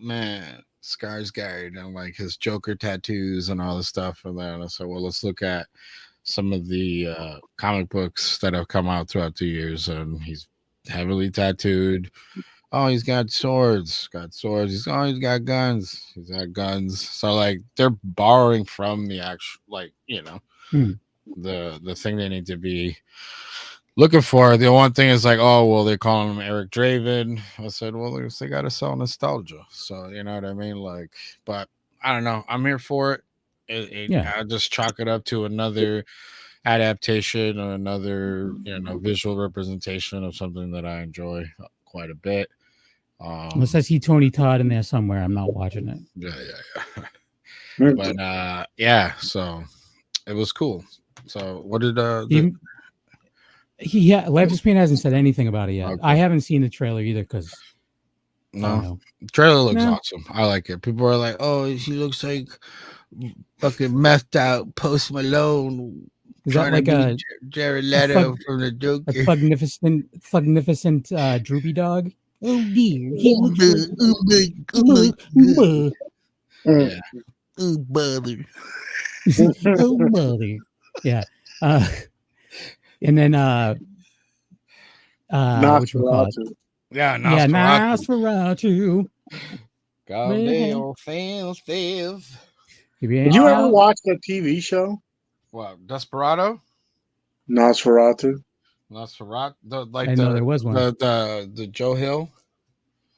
[SPEAKER 4] man, Skarsgård and like his Joker tattoos and all this stuff. And then I said, well, let's look at some of the comic books that have come out throughout the years, and he's heavily tattooed. Oh, he's got swords. He's got guns. He's got guns. So like they're borrowing from the actual, like, the thing they need to be looking for. The one thing is like, oh, well, they're calling him Eric Draven. I said, well, they got to sell nostalgia. So, you know what I mean? Like, but I don't know. I'm here for it. I just chalk it up to another adaptation or another, visual representation of something that I enjoy quite a bit.
[SPEAKER 2] Unless I see Tony Todd in there somewhere, I'm not watching it.
[SPEAKER 4] Yeah. But so it was cool. So what did
[SPEAKER 2] Life of Pain hasn't said anything about it yet. Okay. I haven't seen the trailer either because
[SPEAKER 4] the trailer looks awesome. I like it. People are like, oh, she looks like fucking methed out Post Malone.
[SPEAKER 2] Is that like a
[SPEAKER 4] Jared Leto from the Joker?
[SPEAKER 2] A magnificent droopy dog? Oh dear, he looks
[SPEAKER 4] yeah. Oh bother.
[SPEAKER 2] Oh bother. Yeah. And then
[SPEAKER 3] Nosferatu.
[SPEAKER 4] Yeah,
[SPEAKER 2] Nosferatu.
[SPEAKER 3] Did you ever watch that TV show?
[SPEAKER 4] What, Desperado?
[SPEAKER 3] Nosferatu.
[SPEAKER 2] There was one.
[SPEAKER 4] The Joe Hill.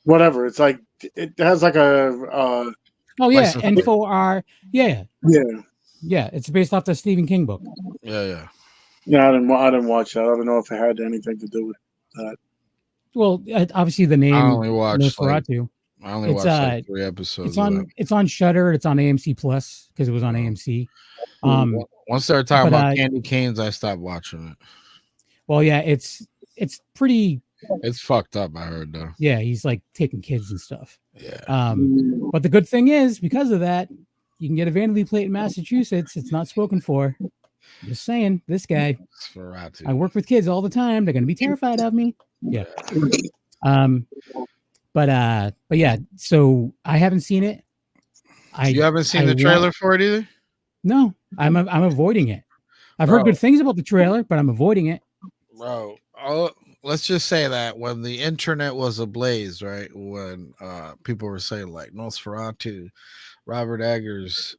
[SPEAKER 3] Whatever. It's like it has like a
[SPEAKER 2] N4R. Yeah. It's based off the Stephen King book.
[SPEAKER 4] Yeah.
[SPEAKER 3] Yeah, I didn't watch that. I don't know if it had anything to do with that.
[SPEAKER 2] Well, obviously the name.
[SPEAKER 4] I only watched
[SPEAKER 2] Nosferatu.
[SPEAKER 4] I only watched 3 episodes.
[SPEAKER 2] It's on Shudder. It's on AMC Plus because it was on AMC.
[SPEAKER 4] Once they started talking about candy canes, I stopped watching it.
[SPEAKER 2] Well, yeah, it's pretty.
[SPEAKER 4] It's fucked up. I heard though.
[SPEAKER 2] Yeah, he's like taking kids and stuff.
[SPEAKER 4] Yeah.
[SPEAKER 2] But the good thing is, because of that, you can get a vanity plate in Massachusetts. It's not spoken for. Just saying, this guy. I work with kids all the time. They're going to be terrified of me. Yeah. But yeah. So I haven't seen it.
[SPEAKER 4] You haven't seen the trailer for it either?
[SPEAKER 2] No, I'm avoiding it. I've heard good things about the trailer, but I'm avoiding it.
[SPEAKER 4] Bro, let's just say that when the internet was ablaze, right? When people were saying like Nosferatu, Robert Eggers,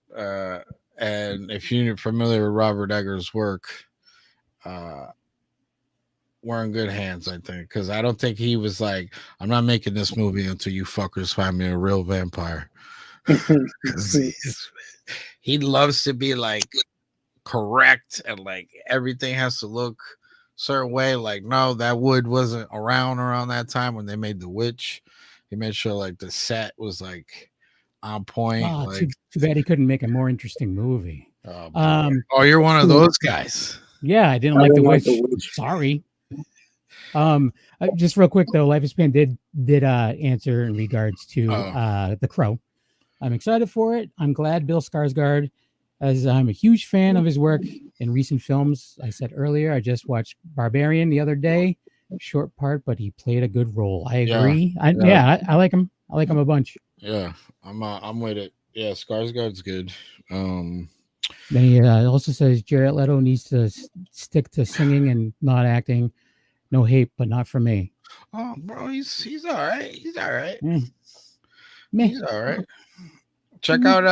[SPEAKER 4] and if you're familiar with Robert Eggers' work, we're in good hands, I think, because I don't think he was like, I'm not making this movie until you fuckers find me a real vampire. He loves to be like correct and like everything has to look a certain way. Like, no, that wood wasn't around that time when they made The Witch. He made sure like the set was like on point.
[SPEAKER 2] Too bad he couldn't make a more interesting movie.
[SPEAKER 4] You're one of those guys.
[SPEAKER 2] Yeah, I didn't like The Witch. Sorry. Just real quick though, Life is Pain did answer in regards to The Crow. I'm excited for it. I'm glad Bill Skarsgård, as I'm a huge fan of his work in recent films. I said earlier, I just watched Barbarian the other day, short part, but he played a good role. I agree. I like him. I like him a bunch.
[SPEAKER 4] Yeah, I'm with it. Yeah, Skarsgård's good.
[SPEAKER 2] Then he also says Jared Leto needs to stick to singing and not acting. No hate, but not for me.
[SPEAKER 4] Oh, bro, he's all right. He's all right.
[SPEAKER 2] Meh.
[SPEAKER 4] He's all right. Check out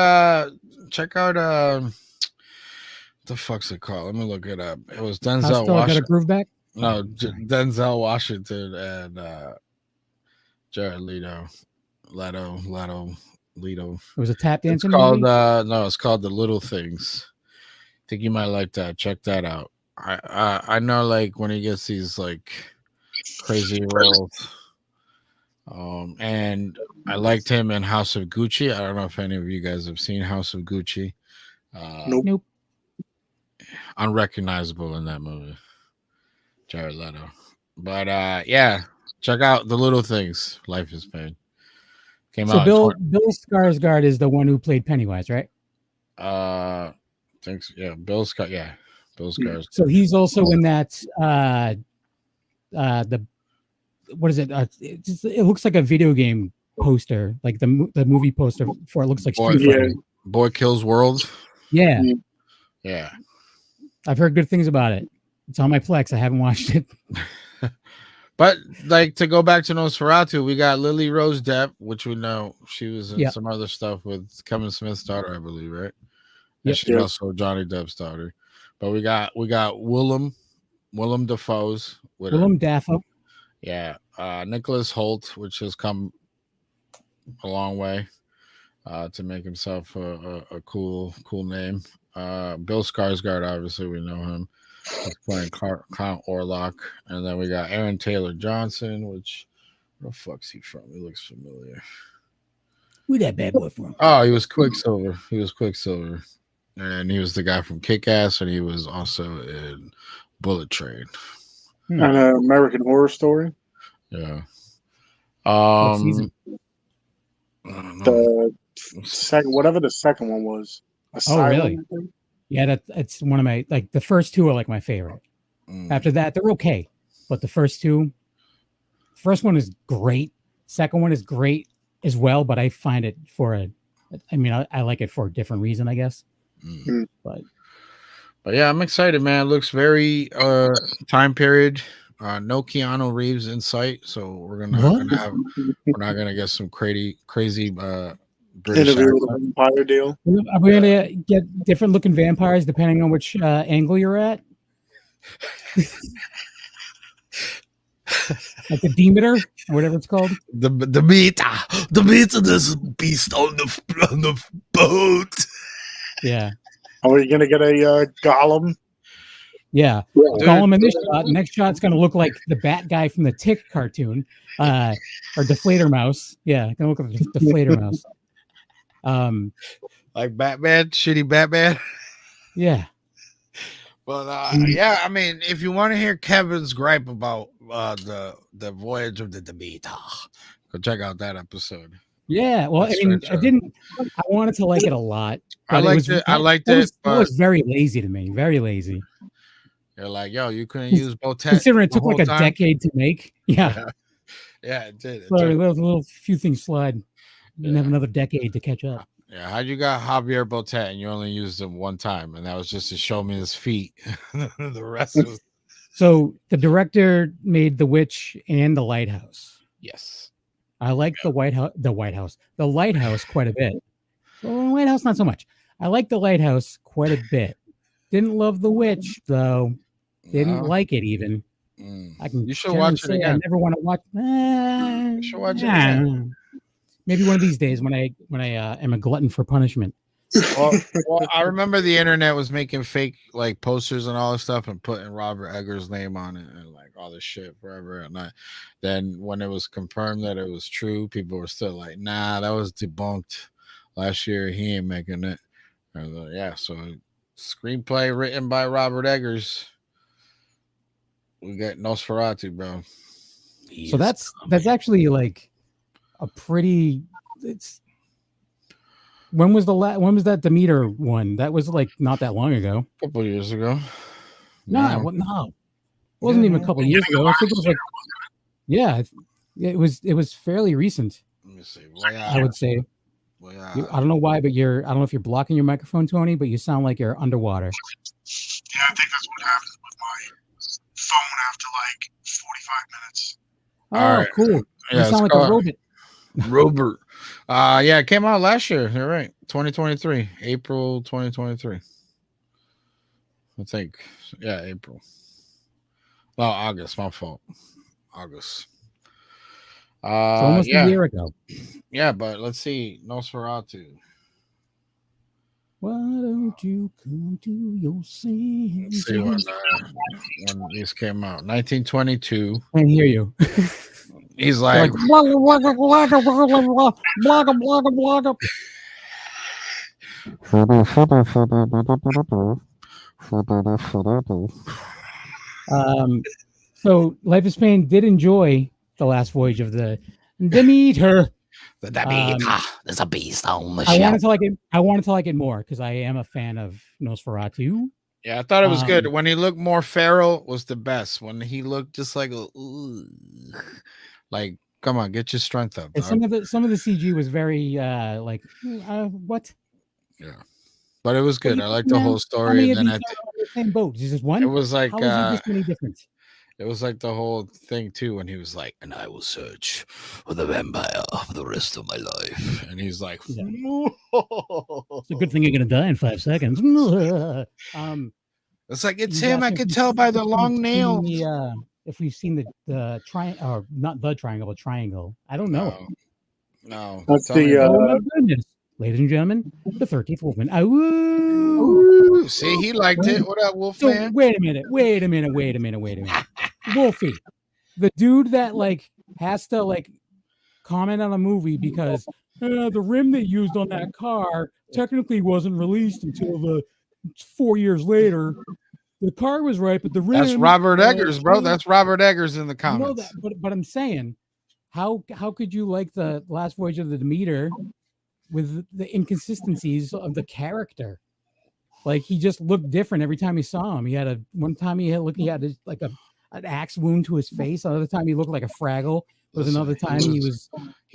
[SPEAKER 4] the fuck's it called? Let me look it up. It was Denzel
[SPEAKER 2] Washington. Got a groove back?
[SPEAKER 4] No, Denzel Washington and Jared Leto.
[SPEAKER 2] It was a tap dancing
[SPEAKER 4] It's called
[SPEAKER 2] movie?
[SPEAKER 4] no, it's called The Little Things. I think you might like that. Check that out. I know, like, when he gets these like crazy roles. And I liked him in House of Gucci. I don't know if any of you guys have seen House of Gucci.
[SPEAKER 3] Nope.
[SPEAKER 4] Unrecognizable in that movie, Jared Leto. But yeah, check out The Little Things. Life is Pain. Came out.
[SPEAKER 2] Bill Skarsgård is the one who played Pennywise, right?
[SPEAKER 4] Thanks. Yeah, Bill Skarsgård.
[SPEAKER 2] So he's also in that. The what is it? It looks like a video game poster, like the movie poster for it looks like Street Fighter.
[SPEAKER 4] Boy Kills World.
[SPEAKER 2] Yeah.
[SPEAKER 4] Yeah.
[SPEAKER 2] I've heard good things about it. It's on my Plex. I haven't watched it.
[SPEAKER 4] But like, to go back to Nosferatu, we got Lily Rose Depp, which we know she was in some other stuff with Kevin Smith's daughter, I believe, right? Yeah, she's also Johnny Depp's daughter. But we got Willem Dafoe's with
[SPEAKER 2] Willem Dafoe.
[SPEAKER 4] Yeah, Nicholas Hoult, which has come a long way to make himself a cool name. Bill Skarsgård, obviously we know him. He's playing Count Orlok, and then we got Aaron Taylor Johnson, which where the fuck's he from? He looks familiar.
[SPEAKER 2] Who that bad boy from?
[SPEAKER 4] Oh, he was Quicksilver. And he was the guy from Kick-Ass, and he was also in Bullet Train.
[SPEAKER 3] And American Horror Story.
[SPEAKER 4] Yeah.
[SPEAKER 3] The second, whatever the second one was.
[SPEAKER 2] Asylum, oh, really? Yeah, that's one of my, like, the first two are like my favorite. After that, they're okay, but the first one is great. Second one is great as well, but I find it I like it for a different reason, I guess. But
[SPEAKER 4] yeah, I'm excited, man. It looks very time period. No Keanu Reeves in sight, so we're not gonna get some crazy British
[SPEAKER 3] vampire deal.
[SPEAKER 2] Are we gonna get different looking vampires depending on which angle you're at? Like the Demeter or whatever it's called.
[SPEAKER 4] The Demeter, this beast on the boat.
[SPEAKER 2] Yeah.
[SPEAKER 3] Are we gonna get a Gollum?
[SPEAKER 2] Yeah. Gollum in this shot. Next shot's gonna look like the Bat guy from the Tick cartoon, or Deflator Mouse. Yeah, gonna look like Deflator Mouse.
[SPEAKER 4] Like Batman, shitty Batman.
[SPEAKER 2] Yeah.
[SPEAKER 4] But yeah, I mean, if you want to hear Kevin's gripe about the voyage of the Demeter, go check out that episode.
[SPEAKER 2] Yeah, well, I wanted to like it a lot.
[SPEAKER 4] I liked it.
[SPEAKER 2] It was very lazy to me. Very lazy.
[SPEAKER 4] You're like, yo, you couldn't use Botet.
[SPEAKER 2] Considering it took like a decade to make. Yeah.
[SPEAKER 4] Yeah, it did.
[SPEAKER 2] So a little few things slide. You didn't have another decade to catch up.
[SPEAKER 4] Yeah, how you got Javier Botet and you only used him one time, and that was just to show me his feet. The rest was.
[SPEAKER 2] So the director made The Witch and The Lighthouse.
[SPEAKER 4] Yes,
[SPEAKER 2] I like the Lighthouse quite a bit. Well, the Lighthouse not so much. I like The Lighthouse quite a bit. Didn't love The Witch though. Didn't like it even.
[SPEAKER 4] You should watch it again.
[SPEAKER 2] I never want to watch.
[SPEAKER 4] You should watch it again.
[SPEAKER 2] Maybe one of these days when I am a glutton for punishment.
[SPEAKER 4] Well, I remember the internet was making fake like posters and all this stuff and putting Robert Eggers' name on it and like all this shit forever. And then when it was confirmed that it was true, people were still like, "Nah, that was debunked last year. He ain't making it." And like, yeah, so screenplay written by Robert Eggers. We got Nosferatu, bro.
[SPEAKER 2] So that's actually like a pretty. When was that Demeter one? That was like not that long ago.
[SPEAKER 4] A couple years ago.
[SPEAKER 2] No. It wasn't even a couple years ago. I think it was like, yeah, it was fairly recent.
[SPEAKER 4] Let me see.
[SPEAKER 2] I would say. I don't know why, but I don't know if you're blocking your microphone, Tony, but you sound like you're underwater.
[SPEAKER 3] Yeah, I think that's what happened with my phone after like 45 minutes.
[SPEAKER 2] Oh, cool.
[SPEAKER 4] Yeah,
[SPEAKER 2] you sound like a robot.
[SPEAKER 4] Robert. Yeah, it came out last year. You're right. 2023. April 2023. I think. Yeah, April. Well, August. My fault. August.
[SPEAKER 2] It's almost a year ago.
[SPEAKER 4] Yeah, but let's see. Nosferatu.
[SPEAKER 2] Why don't you come to your senses?
[SPEAKER 4] Let's see when these came out. 1922.
[SPEAKER 2] I hear you.
[SPEAKER 4] He's like
[SPEAKER 2] blah, blah, blah, blah, blah, blah, blah, blah, blah, blah, blah. So Life is Pain did enjoy the last voyage of the Demeter.
[SPEAKER 4] The Demeter. There's a beast on the
[SPEAKER 2] I wanted to like it more because I am a fan of Nosferatu.
[SPEAKER 4] Yeah, I thought it was good. When he looked more feral was the best. When he looked just like come on, get your strength up.
[SPEAKER 2] Some of the CG was very what?
[SPEAKER 4] Yeah. But it was good. I liked the whole story. And then
[SPEAKER 2] the same boat. Is this one?
[SPEAKER 4] It was like
[SPEAKER 2] how is there this many difference?
[SPEAKER 4] It was like the whole thing too when he was like, and I will search for the vampire for the rest of my life. And he's like,
[SPEAKER 2] It's a good thing you're gonna die in 5 seconds.
[SPEAKER 4] It's like it's him. I could tell by the long nails.
[SPEAKER 2] If we've seen the triangle, or not the triangle, but triangle. I don't know.
[SPEAKER 4] No.
[SPEAKER 3] That's
[SPEAKER 2] oh my goodness. Ladies and gentlemen, the 13th Wolfman.
[SPEAKER 4] Ooh, see, he liked it. What up, Wolfman?
[SPEAKER 2] So, wait a minute. Wolfie, the dude that has to comment on a movie because the rim they used on that car technically wasn't released until 4 years later. The car was right, but the rim.
[SPEAKER 4] That's Robert Eggers, bro. That's Robert Eggers in the comments.
[SPEAKER 2] I know that, but I'm saying, how could you like the last voyage of the Demeter with the inconsistencies of the character? Like he just looked different every time you saw him. He had one time he had an axe wound to his face. Another time he looked like a Fraggle. There was another time he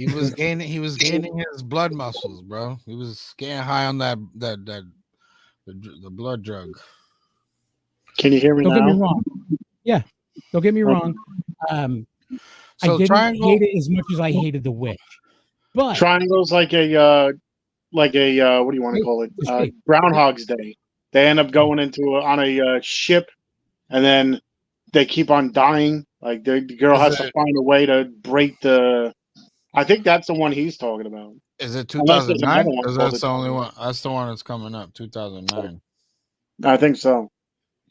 [SPEAKER 2] was
[SPEAKER 4] gaining his blood muscles, bro. He was getting high on the blood drug.
[SPEAKER 3] Can you hear me now?
[SPEAKER 2] Don't get me wrong. Yeah, don't get me wrong.
[SPEAKER 4] So
[SPEAKER 2] I didn't hate it as much as I hated the witch. But
[SPEAKER 3] Triangle's like a what do you want to call it? Groundhog's Day. They end up going on a ship, and then they keep on dying. Like the girl has to find a way to break the. I think that's the one he's talking about.
[SPEAKER 4] Is it 2009? Because that's the only one. That's the one that's coming up. 2009.
[SPEAKER 3] I think so.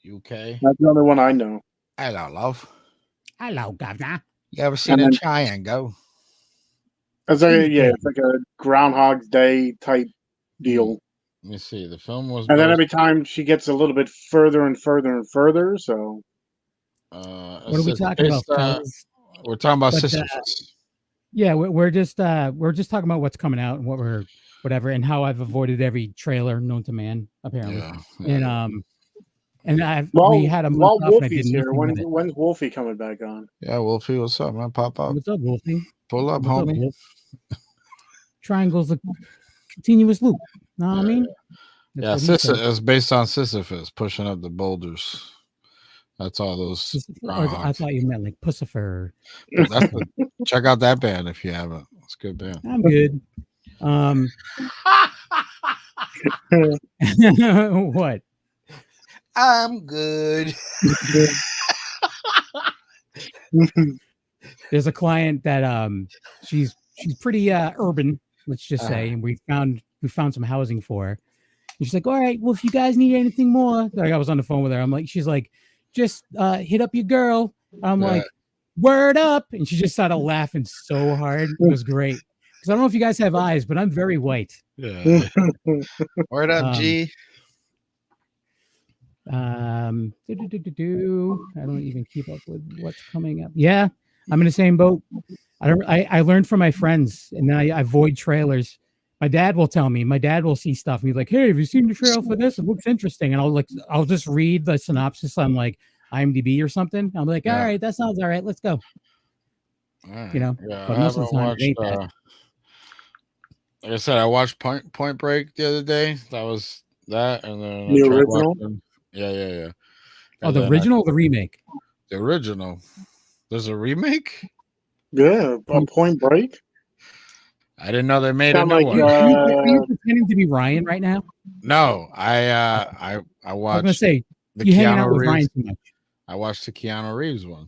[SPEAKER 4] UK.
[SPEAKER 3] That's the other one I know.
[SPEAKER 4] Hello, love.
[SPEAKER 2] Hello, governor.
[SPEAKER 4] You ever seen a triangle?
[SPEAKER 3] It's like a Groundhog's Day type deal.
[SPEAKER 4] Let me see. The film was.
[SPEAKER 3] And then every time she gets a little bit further and further and further. So.
[SPEAKER 2] What are we talking about?
[SPEAKER 4] We're talking about Sisyphus.
[SPEAKER 2] Yeah, we're just talking about what's coming out and whatever, and how I've avoided every trailer known to man apparently. Yeah. And we had a month off and I didn't
[SPEAKER 3] here. When's Wolfie coming back on?
[SPEAKER 4] Yeah, Wolfie, what's up, man? Pop up.
[SPEAKER 2] What's up, Wolfie?
[SPEAKER 4] Pull up, homie.
[SPEAKER 2] Triangle's a continuous loop. Know what I mean?
[SPEAKER 4] Yeah, it's based on Sisyphus pushing up the boulders. That's all those.
[SPEAKER 2] I thought you meant like Pussifer.
[SPEAKER 4] Check out that band if you haven't. It's a good band.
[SPEAKER 2] I'm good. What?
[SPEAKER 4] I'm good.
[SPEAKER 2] There's a client that she's pretty urban, let's just say, and we found some housing for her. And she's like, all right, well, if you guys need anything more, like I was on the phone with her. She's like, just hit up your girl. I'm like, word up, and she just started laughing so hard. It was great. Because I don't know if you guys have eyes, but I'm very white.
[SPEAKER 4] Yeah. Word up, G.
[SPEAKER 2] I don't even keep up with what's coming up. Yeah, I'm in the same boat. I learned from my friends, and then I avoid trailers. My dad will tell me. My dad will see stuff and be like, "Hey, have you seen the trailer for this? It looks interesting." And I'll just read the synopsis on like IMDb or something. I'll be like, "All right, that sounds all right. Let's go."
[SPEAKER 4] Right.
[SPEAKER 2] You know,
[SPEAKER 4] yeah,
[SPEAKER 2] but most of the time, it ain't that.
[SPEAKER 4] Like I said, I watched Point Break the other day. That was that, and then
[SPEAKER 3] the original.
[SPEAKER 4] Yeah.
[SPEAKER 2] Oh, the original or the remake?
[SPEAKER 4] The original. There's a remake?
[SPEAKER 3] Yeah, Point Break.
[SPEAKER 4] I didn't know they made a new one.
[SPEAKER 2] Are you pretending to be Ryan right now?
[SPEAKER 4] No, I watched.
[SPEAKER 2] I was gonna say you hanging out with Ryan too much.
[SPEAKER 4] I watched the Keanu Reeves one,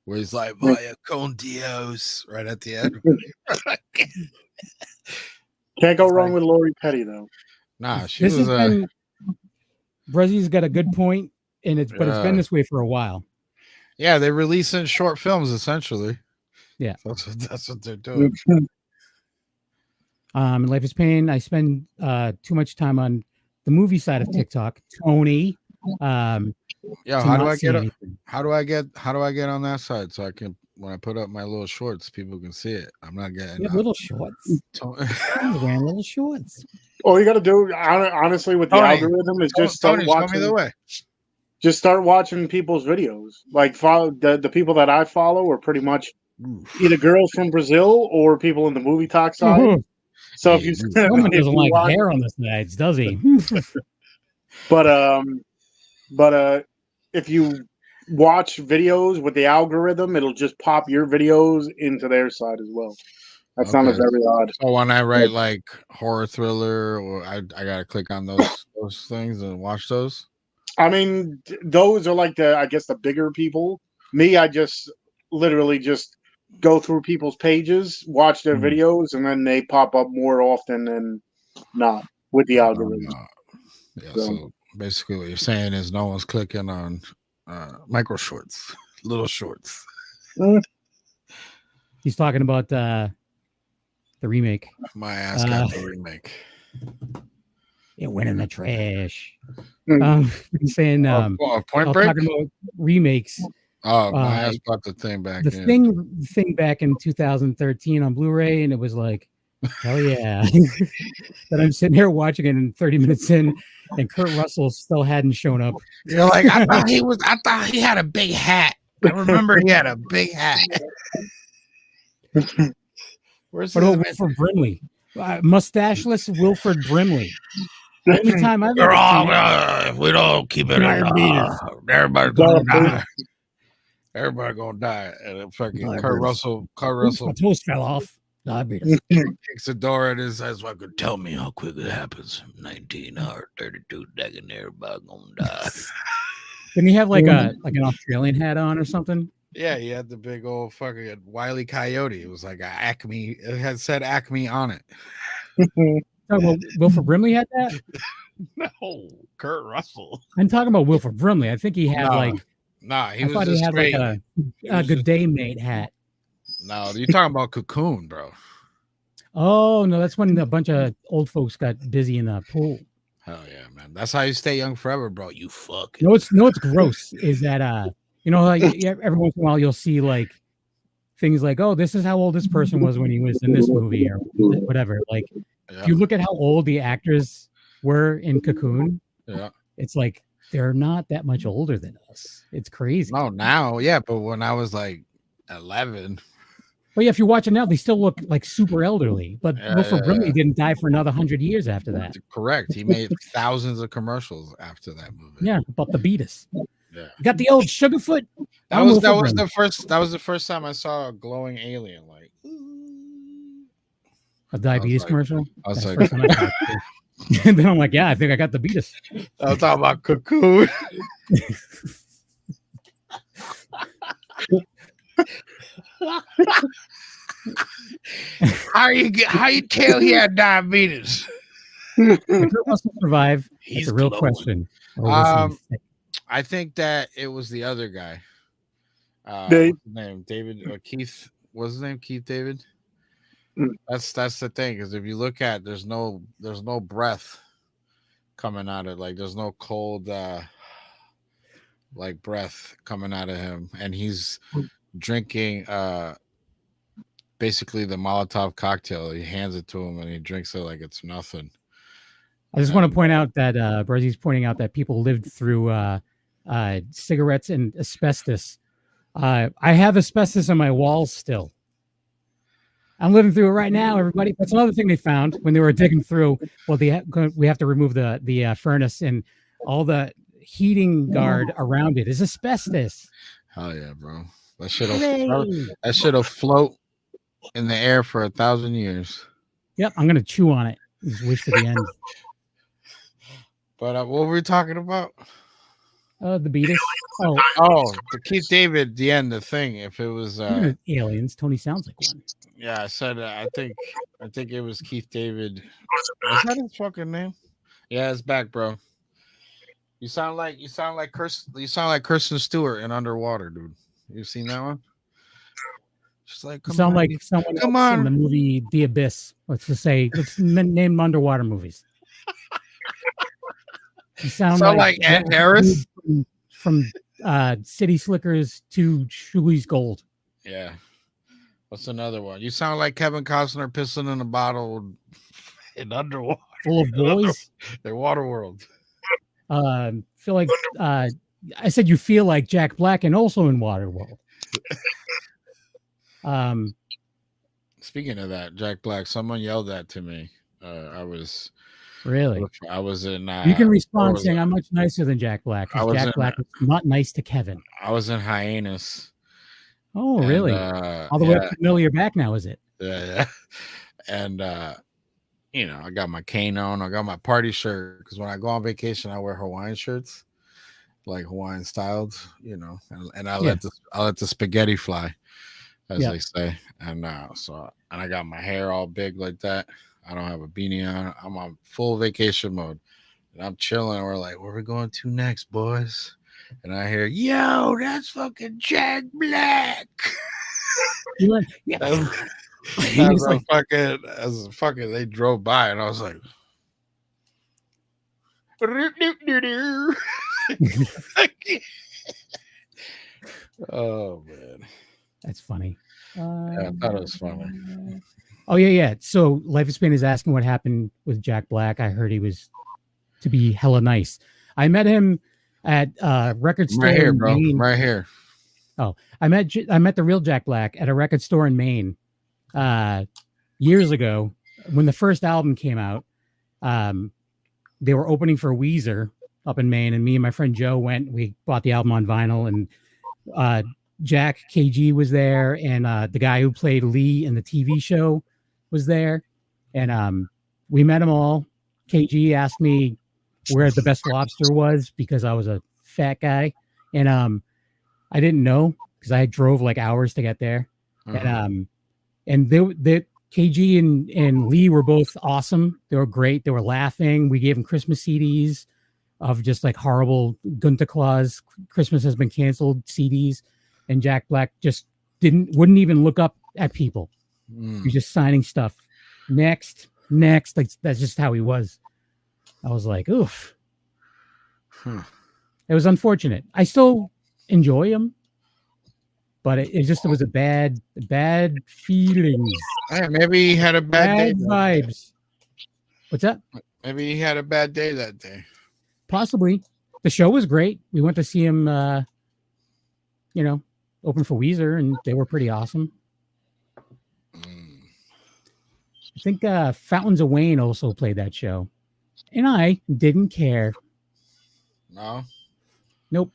[SPEAKER 4] where he's like "Vaya con Dios" right at the end.
[SPEAKER 3] Can't go wrong with Lori Petty though.
[SPEAKER 4] Nah, she was.
[SPEAKER 2] Brazzy's got a good point, but it's been this way for a while.
[SPEAKER 4] Yeah, they're releasing short films essentially.
[SPEAKER 2] Yeah,
[SPEAKER 4] that's what they're doing.
[SPEAKER 2] In Life is Pain, I spend too much time on the movie side of TikTok. Tony.
[SPEAKER 4] How do I get on that side so I can, when I put up my little shorts, people can see it? I'm not getting
[SPEAKER 2] little shorts. Wearing little shorts.
[SPEAKER 3] All you got to do, honestly, with the algorithm is just start watching. Show me the way. Just start watching people's videos. Like follow the people that I follow are pretty much either girls from Brazil or people in the movie talk side.
[SPEAKER 2] Mm-hmm.
[SPEAKER 3] So if you
[SPEAKER 2] someone doesn't like hair on the sides, does he?
[SPEAKER 3] But if you watch videos with the algorithm, it'll just pop your videos into their side as well. That sounds very odd.
[SPEAKER 4] So when I write like horror thriller, or I gotta click on those things and watch those.
[SPEAKER 3] I mean, those are like the bigger people. Me, I just literally just go through people's pages, watch their videos, and then they pop up more often than not with the algorithm.
[SPEAKER 4] So basically what you're saying is no one's clicking on micro shorts, little shorts.
[SPEAKER 2] He's talking about the remake.
[SPEAKER 4] My ass got the remake.
[SPEAKER 2] It went in the trash. He's saying
[SPEAKER 4] Point Break?
[SPEAKER 2] talking about remakes.
[SPEAKER 4] Oh, my ass brought the thing back.
[SPEAKER 2] The thing back in 2013 on Blu-ray, and it was like, hell yeah. But I'm sitting here watching it, and 30 minutes in, and Kurt Russell still hadn't shown up.
[SPEAKER 4] You're like, I thought he had a big hat. I remember he had a big hat.
[SPEAKER 2] Where's Wilford Brimley? Mustacheless Wilford Brimley. The only time I've ever seen
[SPEAKER 4] if we don't keep it everybody's gonna die. Everybody gonna die. And fucking Kurt Russell.
[SPEAKER 2] My toes fell off. Diabetes.
[SPEAKER 4] Kicks the door and says, "I could tell me how quick it happens. 19 or 32 seconds, everybody gonna die."
[SPEAKER 2] Didn't he have like an Australian hat on or something?
[SPEAKER 4] Yeah, he had the big old fucking Wile E. Coyote. It was like an Acme. It had said Acme on it.
[SPEAKER 2] Wilford Brimley had that?
[SPEAKER 4] No, Kurt Russell.
[SPEAKER 2] I'm talking about Wilford Brimley. I think he had I thought he had like a Good Day Mate hat.
[SPEAKER 4] No, you're talking about Cocoon, bro.
[SPEAKER 2] Oh no, that's when a bunch of old folks got busy in the pool.
[SPEAKER 4] Hell yeah, man. That's how you stay young forever, bro. You fuck.
[SPEAKER 2] What's gross is that like every once in a while you'll see like things like, oh, this is how old this person was when he was in this movie or whatever. Like if you look at how old the actors were in Cocoon, it's like they're not that much older than us. It's crazy.
[SPEAKER 4] Oh, now, yeah, but when I was like 11.
[SPEAKER 2] Well, yeah, if you watch it now, they still look like super elderly. But Wilford Brimley didn't die for another 100 years after that.
[SPEAKER 4] Correct. He made thousands of commercials after that movie.
[SPEAKER 2] Yeah, about the Beatus.
[SPEAKER 4] Yeah.
[SPEAKER 2] You got the old Sugarfoot.
[SPEAKER 4] That was the first time I saw a glowing alien, like
[SPEAKER 2] a diabetes commercial. I was like, and then I'm like, yeah, I think I got the Beatus.
[SPEAKER 4] I was talking about Cocoon. How you tell he had diabetes?
[SPEAKER 2] Kurt Russell survive? That's a real question.
[SPEAKER 4] I think that it was the other guy. What's his name? David or Keith? What's his name? Keith David. That's the thing, because if you look at, there's no breath coming out of, like, there's no cold like breath coming out of him, and he's drinking basically the Molotov cocktail. He hands it to him and he drinks it like it's nothing.
[SPEAKER 2] I just want to point out that Brazzy's pointing out that people lived through cigarettes and asbestos. I have asbestos on my walls still. I'm living through it right now, everybody. That's another thing they found when they were digging through. Well, we have to remove the furnace, and all the heating guard around it is asbestos.
[SPEAKER 4] Hell yeah, bro. That shit'll float in the air for 1,000 years.
[SPEAKER 2] Yep, I'm gonna chew on it. Just wish for the end.
[SPEAKER 4] But what were we talking about?
[SPEAKER 2] The Beatles.
[SPEAKER 4] Oh, the Keith David, the end, the thing. If it was
[SPEAKER 2] aliens, Tony sounds like one.
[SPEAKER 4] Yeah, I said I think it was Keith David. Was that his fucking name? Yeah, it's back, bro. You sound like Kirsten Stewart in Underwater, dude. You seen that one? Just like
[SPEAKER 2] you sound like someone else in the movie The Abyss. Let's name underwater movies. You sound
[SPEAKER 4] like Ed Harris
[SPEAKER 2] from City Slickers to Shuey's Gold.
[SPEAKER 4] Yeah. What's another one? You sound like Kevin Costner pissing in a bottle in Underwater.
[SPEAKER 2] Full of boys.
[SPEAKER 4] Their Waterworld.
[SPEAKER 2] Feel like I said you feel like Jack Black and also in Waterworld.
[SPEAKER 4] Speaking of that, Jack Black, someone yelled that to me. I was in.
[SPEAKER 2] You can respond saying I'm much nicer than Jack Black. Jack Black was not nice to Kevin.
[SPEAKER 4] I was in Hyannis.
[SPEAKER 2] Oh, really? All the way up to the middle of your back now, is it?
[SPEAKER 4] Yeah. And I got my cane on. I got my party shirt because when I go on vacation, I wear Hawaiian shirts, like Hawaiian styled. And I let the spaghetti fly, as they say. And I got my hair all big like that. I don't have a beanie on. I'm on full vacation mode. And I'm chilling. We're like, where are we going to next, boys? And I hear, yo, that's fucking Jack Black. They drove by and I was like, oh, man.
[SPEAKER 2] That's funny.
[SPEAKER 4] Yeah, I thought it was funny.
[SPEAKER 2] Oh, yeah. So Life of Spain is asking what happened with Jack Black. I heard he was to be hella nice. I met him at record store
[SPEAKER 4] right here, bro. Maine. Right here.
[SPEAKER 2] Oh, I met the real Jack Black at a record store in Maine years ago when the first album came out. They were opening for Weezer up in Maine, and me and my friend Joe went. We bought the album on vinyl, and Jack KG was there, and the guy who played Lee in the TV show was there, and we met them all. KG asked me where the best lobster was because I was a fat guy, and I didn't know because I drove like hours to get there. And they KG and Lee were both awesome. They were great. They were laughing. We gave them Christmas CDs of just like horrible Gunta Claus Christmas has been canceled CDs, and Jack Black just wouldn't even look up at people. He was just signing stuff. Next, like that's just how he was. I was like, oof. It was unfortunate. I still enjoy him, but it was a bad feeling.
[SPEAKER 4] Hey, maybe he had a bad day.
[SPEAKER 2] Vibes. What's that?
[SPEAKER 4] Maybe he had a bad day that day.
[SPEAKER 2] Possibly. The show was great. We went to see him, open for Weezer, and they were pretty awesome. I think Fountains of Wayne also played that show, and I didn't care.
[SPEAKER 4] No.
[SPEAKER 2] Nope.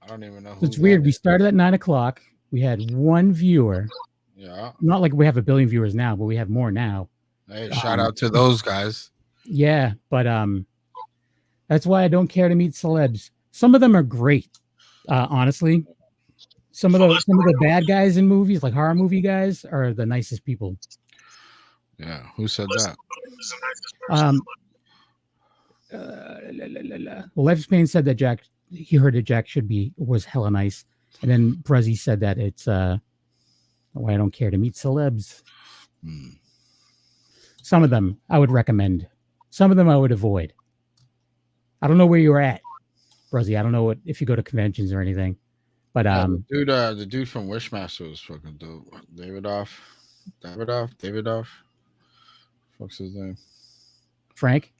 [SPEAKER 4] I don't even know.
[SPEAKER 2] It's weird. We started at 9:00. We had one viewer.
[SPEAKER 4] Yeah.
[SPEAKER 2] Not like we have 1 billion viewers now, but we have more now.
[SPEAKER 4] Hey, shout out to those guys.
[SPEAKER 2] Yeah, but that's why I don't care to meet celebs. Some of them are great, honestly. Some of the bad guys in movies, like horror movie guys, are the nicest people.
[SPEAKER 4] Yeah, who said that?
[SPEAKER 2] Life of Spain said that he heard that Jack was hella nice, and then Brezzy said that it's why I don't care to meet celebs. Some of them I would recommend. Some of them I would avoid. I don't know where you're at, Brezzy. I don't know if you go to conventions or anything, but
[SPEAKER 4] the dude from Wishmaster was fucking dope. Davidoff. What's his name?
[SPEAKER 2] Frank.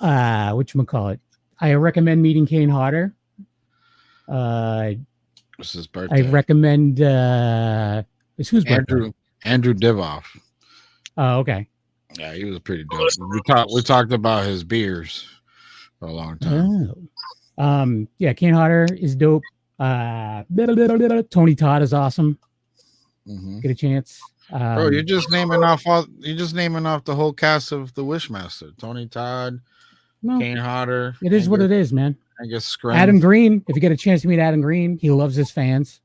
[SPEAKER 2] Whatchamacallit? I recommend meeting Kane Hodder.
[SPEAKER 4] What's his birthday?
[SPEAKER 2] I recommend it's whose birthday?
[SPEAKER 4] Andrew Divoff.
[SPEAKER 2] Oh, okay.
[SPEAKER 4] Yeah, he was pretty dope. We talked about his beers for a long time.
[SPEAKER 2] Yeah, Kane Hodder is dope. Tony Todd is awesome. Get a chance.
[SPEAKER 4] Bro, you're just naming off the whole cast of the Wishmaster. Tony Todd, Kane Hodder.
[SPEAKER 2] It is what it is, man.
[SPEAKER 4] I guess Scrim.
[SPEAKER 2] Adam Green. If you get a chance to meet Adam Green, he loves his fans.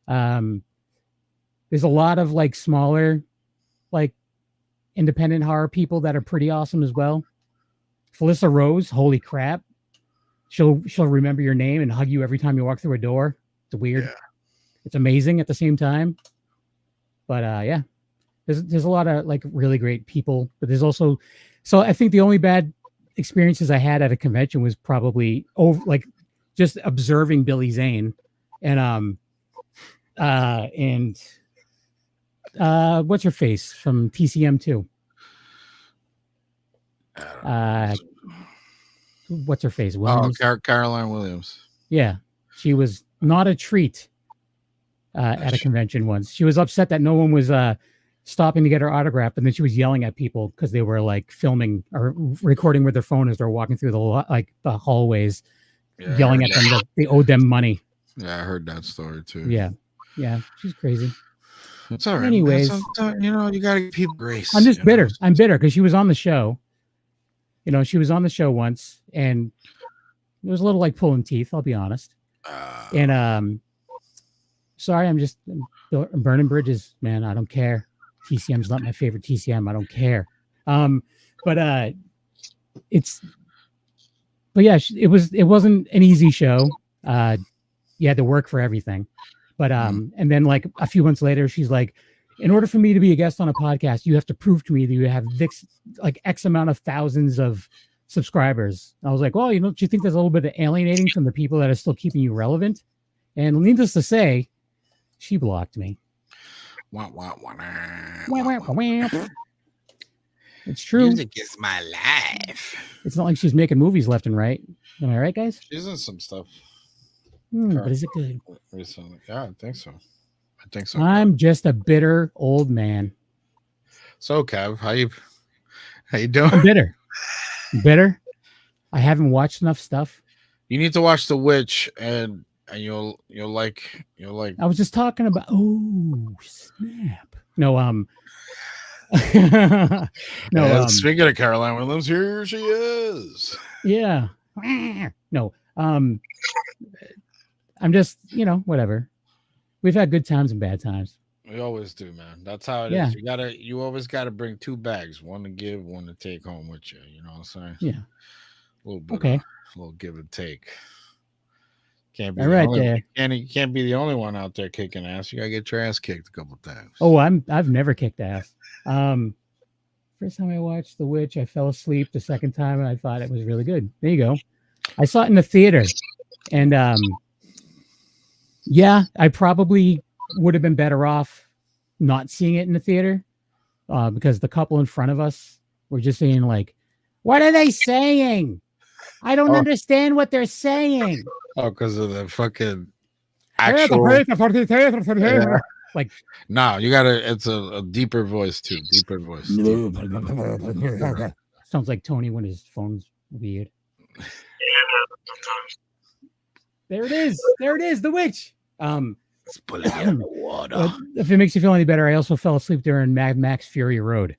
[SPEAKER 2] There's a lot of like smaller, like independent horror people that are pretty awesome as well. Felissa Rose, holy crap. She'll remember your name and hug you every time you walk through a door. It's weird. Yeah. It's amazing at the same time. But yeah, there's a lot of like really great people, but there's also, so I think the only bad experiences I had at a convention was probably just observing Billy Zane and what's her face from TCM 2? What's her face?
[SPEAKER 4] Williams? Oh, Caroline Williams.
[SPEAKER 2] Yeah, she was not a treat at a convention once. She was upset that no one was stopping to get her autograph, and then she was yelling at people because they were like filming or recording with their phone as they're walking through the hallways, yelling at them that they owed them money.
[SPEAKER 4] Yeah, I heard that story too.
[SPEAKER 2] Yeah, she's crazy.
[SPEAKER 4] It's all right.
[SPEAKER 2] Anyways,
[SPEAKER 4] you gotta give people grace.
[SPEAKER 2] I'm just bitter. I'm bitter because she was on the show. She was on the show once, and it was a little like pulling teeth. I'll be honest. And sorry, I'm burning bridges, man. I don't care. TCM's not my favorite TCM. I don't care. But yeah, it wasn't an easy show. You had to work for everything. But and then like a few months later, she's like, in order for me to be a guest on a podcast, you have to prove to me that you have X amount of thousands of subscribers. I was like, well, do you think there's a little bit of alienating from the people that are still keeping you relevant? And needless to say, she blocked me. It's true.
[SPEAKER 4] Music is my life.
[SPEAKER 2] It's not like she's making movies left and right. Am I right, guys?
[SPEAKER 4] She's in some stuff.
[SPEAKER 2] But is it good?
[SPEAKER 4] Recently. Yeah, I think so.
[SPEAKER 2] I'm just a bitter old man.
[SPEAKER 4] So, Kev, how you doing?
[SPEAKER 2] I'm bitter. I haven't watched enough stuff.
[SPEAKER 4] You need to watch The Witch, and you'll like.
[SPEAKER 2] I was just talking about. Oh snap! No,
[SPEAKER 4] speaking of Caroline Williams, here she is.
[SPEAKER 2] Yeah. No. I'm just, whatever. We've had good times and bad times.
[SPEAKER 4] We always do, man. That's how it is. You always gotta bring two bags, one to give, one to take home with you. You know what I'm saying?
[SPEAKER 2] Yeah.
[SPEAKER 4] A little bit.
[SPEAKER 2] Okay.
[SPEAKER 4] A little give and take. Can't be you can't be the only one out there kicking ass. You gotta get your ass kicked a couple of times.
[SPEAKER 2] Oh, I've never kicked ass. First time I watched The Witch, I fell asleep. The second time, I thought it was really good. There you go. I saw it in the theater, and yeah, I probably would have been better off not seeing it in the theater because the couple in front of us were just saying like, "What are they saying? I don't understand what they're saying."
[SPEAKER 4] Oh, because of the fucking actual. Yeah.
[SPEAKER 2] Like,
[SPEAKER 4] no, you gotta. It's a deeper voice too. Deeper voice.
[SPEAKER 2] Sounds like Tony when his phone's weird. There it is. The Witch.
[SPEAKER 4] Let's pull it in the water.
[SPEAKER 2] If it makes you feel any better, I also fell asleep during Mad Max Fury Road.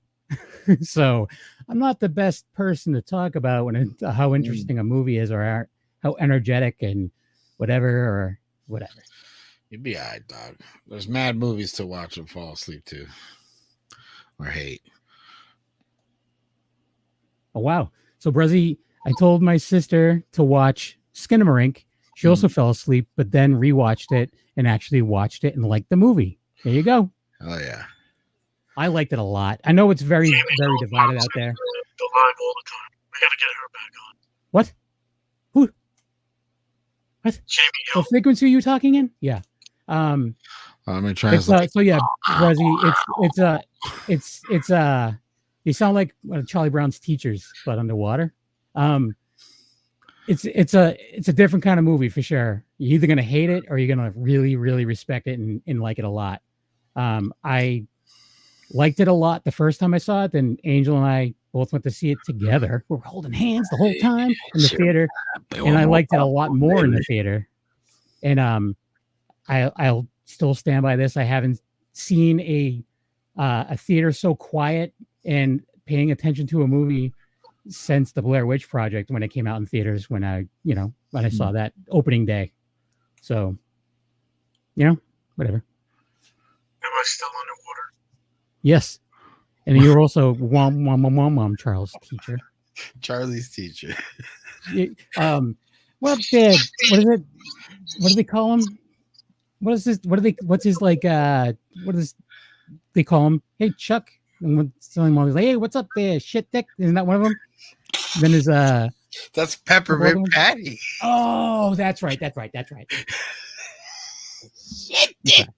[SPEAKER 2] So I'm not the best person to talk about how interesting a movie is or how energetic and whatever.
[SPEAKER 4] You'd be all right, dog. There's mad movies to watch and fall asleep to or hate.
[SPEAKER 2] Oh, wow. So, Bruzzy, I told my sister to watch Skinamarink. She also fell asleep, but then rewatched it and actually watched it and liked the movie. There you go.
[SPEAKER 4] Oh, yeah.
[SPEAKER 2] I liked it a lot. I know it's very, very divided out there.
[SPEAKER 3] Go live all the time. We got to get her back on.
[SPEAKER 2] What? Who? What?
[SPEAKER 3] Jamie
[SPEAKER 2] What frequency are you talking in? Yeah.
[SPEAKER 4] Let me translate.
[SPEAKER 2] So yeah, Bruzzy, it's you sound like one of Charlie Brown's teachers, but underwater. It's a different kind of movie for sure. You're either gonna hate it or you're gonna really, really respect it and like it a lot. I liked it a lot the first time I saw it. Then Angel and I both went to see it together. We were holding hands the whole time in the theater, and I liked it a lot more in the theater. And I'll still stand by this. I haven't seen a theater so quiet and paying attention to a movie since the Blair Witch Project when it came out in theaters when I saw that opening day. So, whatever.
[SPEAKER 3] Am I still underwater?
[SPEAKER 2] Yes. And you were also Charles' teacher.
[SPEAKER 4] Charlie's teacher.
[SPEAKER 2] What is it? What do they call him? What is this? What's his what does they call him? Hey, Chuck. And someone like, hey, what's up there? Shit dick. Isn't that one of them? Then there's
[SPEAKER 4] that's Peppermint Patty.
[SPEAKER 2] Oh, that's right.
[SPEAKER 4] Shit dick.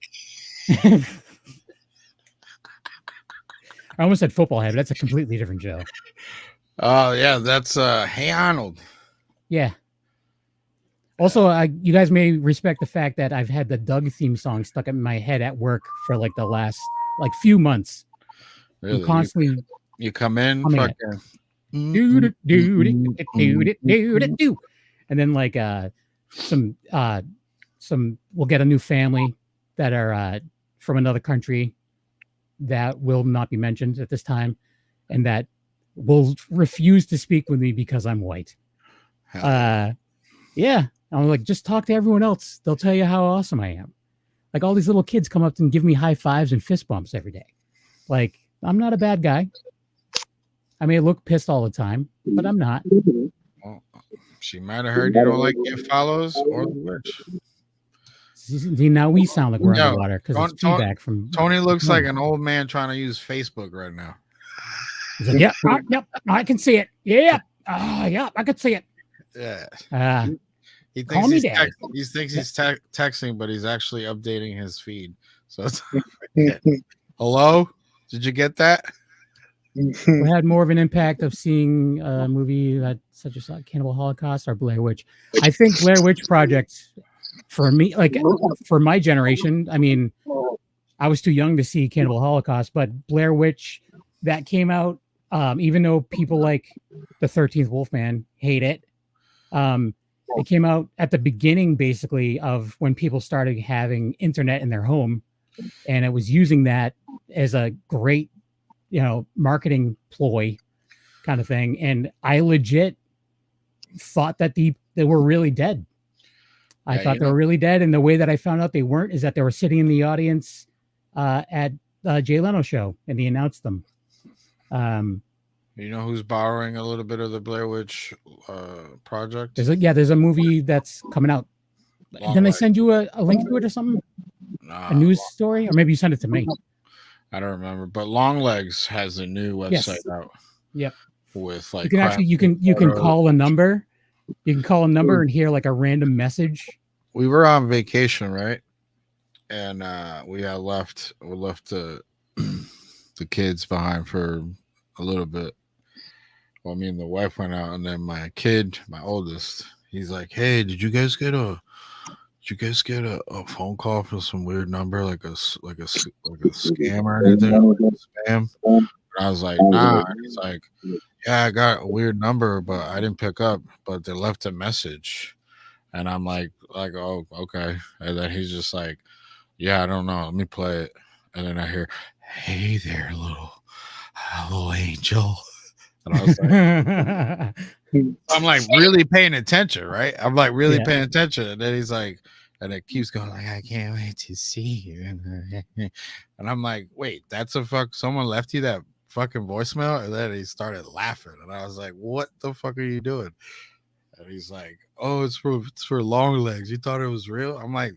[SPEAKER 2] I almost said football head, but that's a completely different show.
[SPEAKER 4] Oh yeah, that's Hey Arnold.
[SPEAKER 2] Yeah. Also, you guys may respect the fact that I've had the Doug theme song stuck in my head at work for like the last few months.
[SPEAKER 4] Really?
[SPEAKER 2] I'm constantly
[SPEAKER 4] you come in, fucking
[SPEAKER 2] and then like some we'll get a new family that are from another country that will not be mentioned at this time, and that will refuse to speak with me because I'm white. Yeah. I'm like, just talk to everyone else. They'll tell you how awesome I am. Like all these little kids come up and give me high fives and fist bumps every day. Like, I'm not a bad guy. I may look pissed all the time, but I'm not.
[SPEAKER 4] Well, she might have heard you don't like your follows or the witch.
[SPEAKER 2] See, now we sound like we're underwater because it's feedback from
[SPEAKER 4] Tony looks like an old man trying to use Facebook right now.
[SPEAKER 2] He's like, yep, I can see it. Yeah, yeah, I can see it.
[SPEAKER 4] Yeah. He thinks he's texting, but he's actually updating his feed. So it's hello? Did you get that?
[SPEAKER 2] We had more of an impact of seeing a movie that such as Cannibal Holocaust or Blair Witch. I think Blair Witch Project, for me, like for my generation, I mean, I was too young to see Cannibal Holocaust, but Blair Witch, that came out, even though people like the 13th Wolfman hate it, it came out at the beginning, basically, of when people started having internet in their home, and it was using that as a great, marketing ploy kind of thing. And I legit thought that they were really dead. I thought they were really dead, and the way that I found out they weren't is that they were sitting in the audience at Jay Leno show, and he announced them.
[SPEAKER 4] You know who's borrowing a little bit of the Blair Witch Project?
[SPEAKER 2] There's a movie that's coming out. Didn't I send you a link to it or something?
[SPEAKER 4] Nah,
[SPEAKER 2] a news story? Or maybe you sent it to me.
[SPEAKER 4] I don't remember. But Longlegs has a new website out.
[SPEAKER 2] Yep.
[SPEAKER 4] With like
[SPEAKER 2] you can call a number. You can call a number and hear like a random message.
[SPEAKER 4] We were on vacation, right? And we left the kids behind for a little bit. Well, me and the wife went out, and then my kid, my oldest, he's like, "Hey, did you guys get a phone call from some weird number, like a scam or anything? Spam?" And I was like, "Nah." And he's like, "Yeah, I got a weird number, but I didn't pick up. But they left a message." And I'm like, "Oh, okay." And then he's just like, "Yeah, I don't know. Let me play it." And then I hear, "Hey there, little angel." And I was like, I'm like really paying attention, right? I'm like really paying attention. And then he's like, and it keeps going like, "I can't wait to see you." And I'm like, wait, that's someone left you that fucking voicemail? And then he started laughing. And I was like, what the fuck are you doing? And he's like, "Oh, it's for Longlegs. You thought it was real?" I'm like,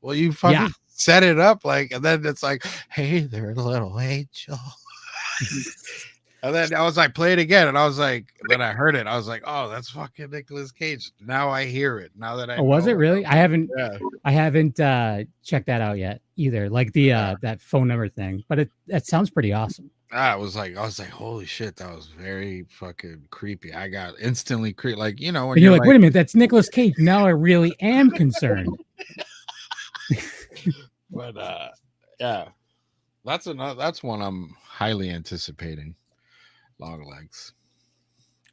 [SPEAKER 4] well, you fucking set it up. Like, and then it's like, "Hey there, little angel." And then I was like, play it again. And I was like, then I heard it. I was like, oh, that's fucking Nicolas Cage. Now I hear it. Now that I
[SPEAKER 2] was it really? I haven't checked that out yet either. Like the that phone number thing. But it sounds pretty awesome.
[SPEAKER 4] I was like, holy shit, that was very fucking creepy. I got instantly creepy. Like, when
[SPEAKER 2] you're like, wait a minute, that's Nicolas Cage. Now I really am concerned.
[SPEAKER 4] But yeah. That's one I'm highly anticipating. Longlegs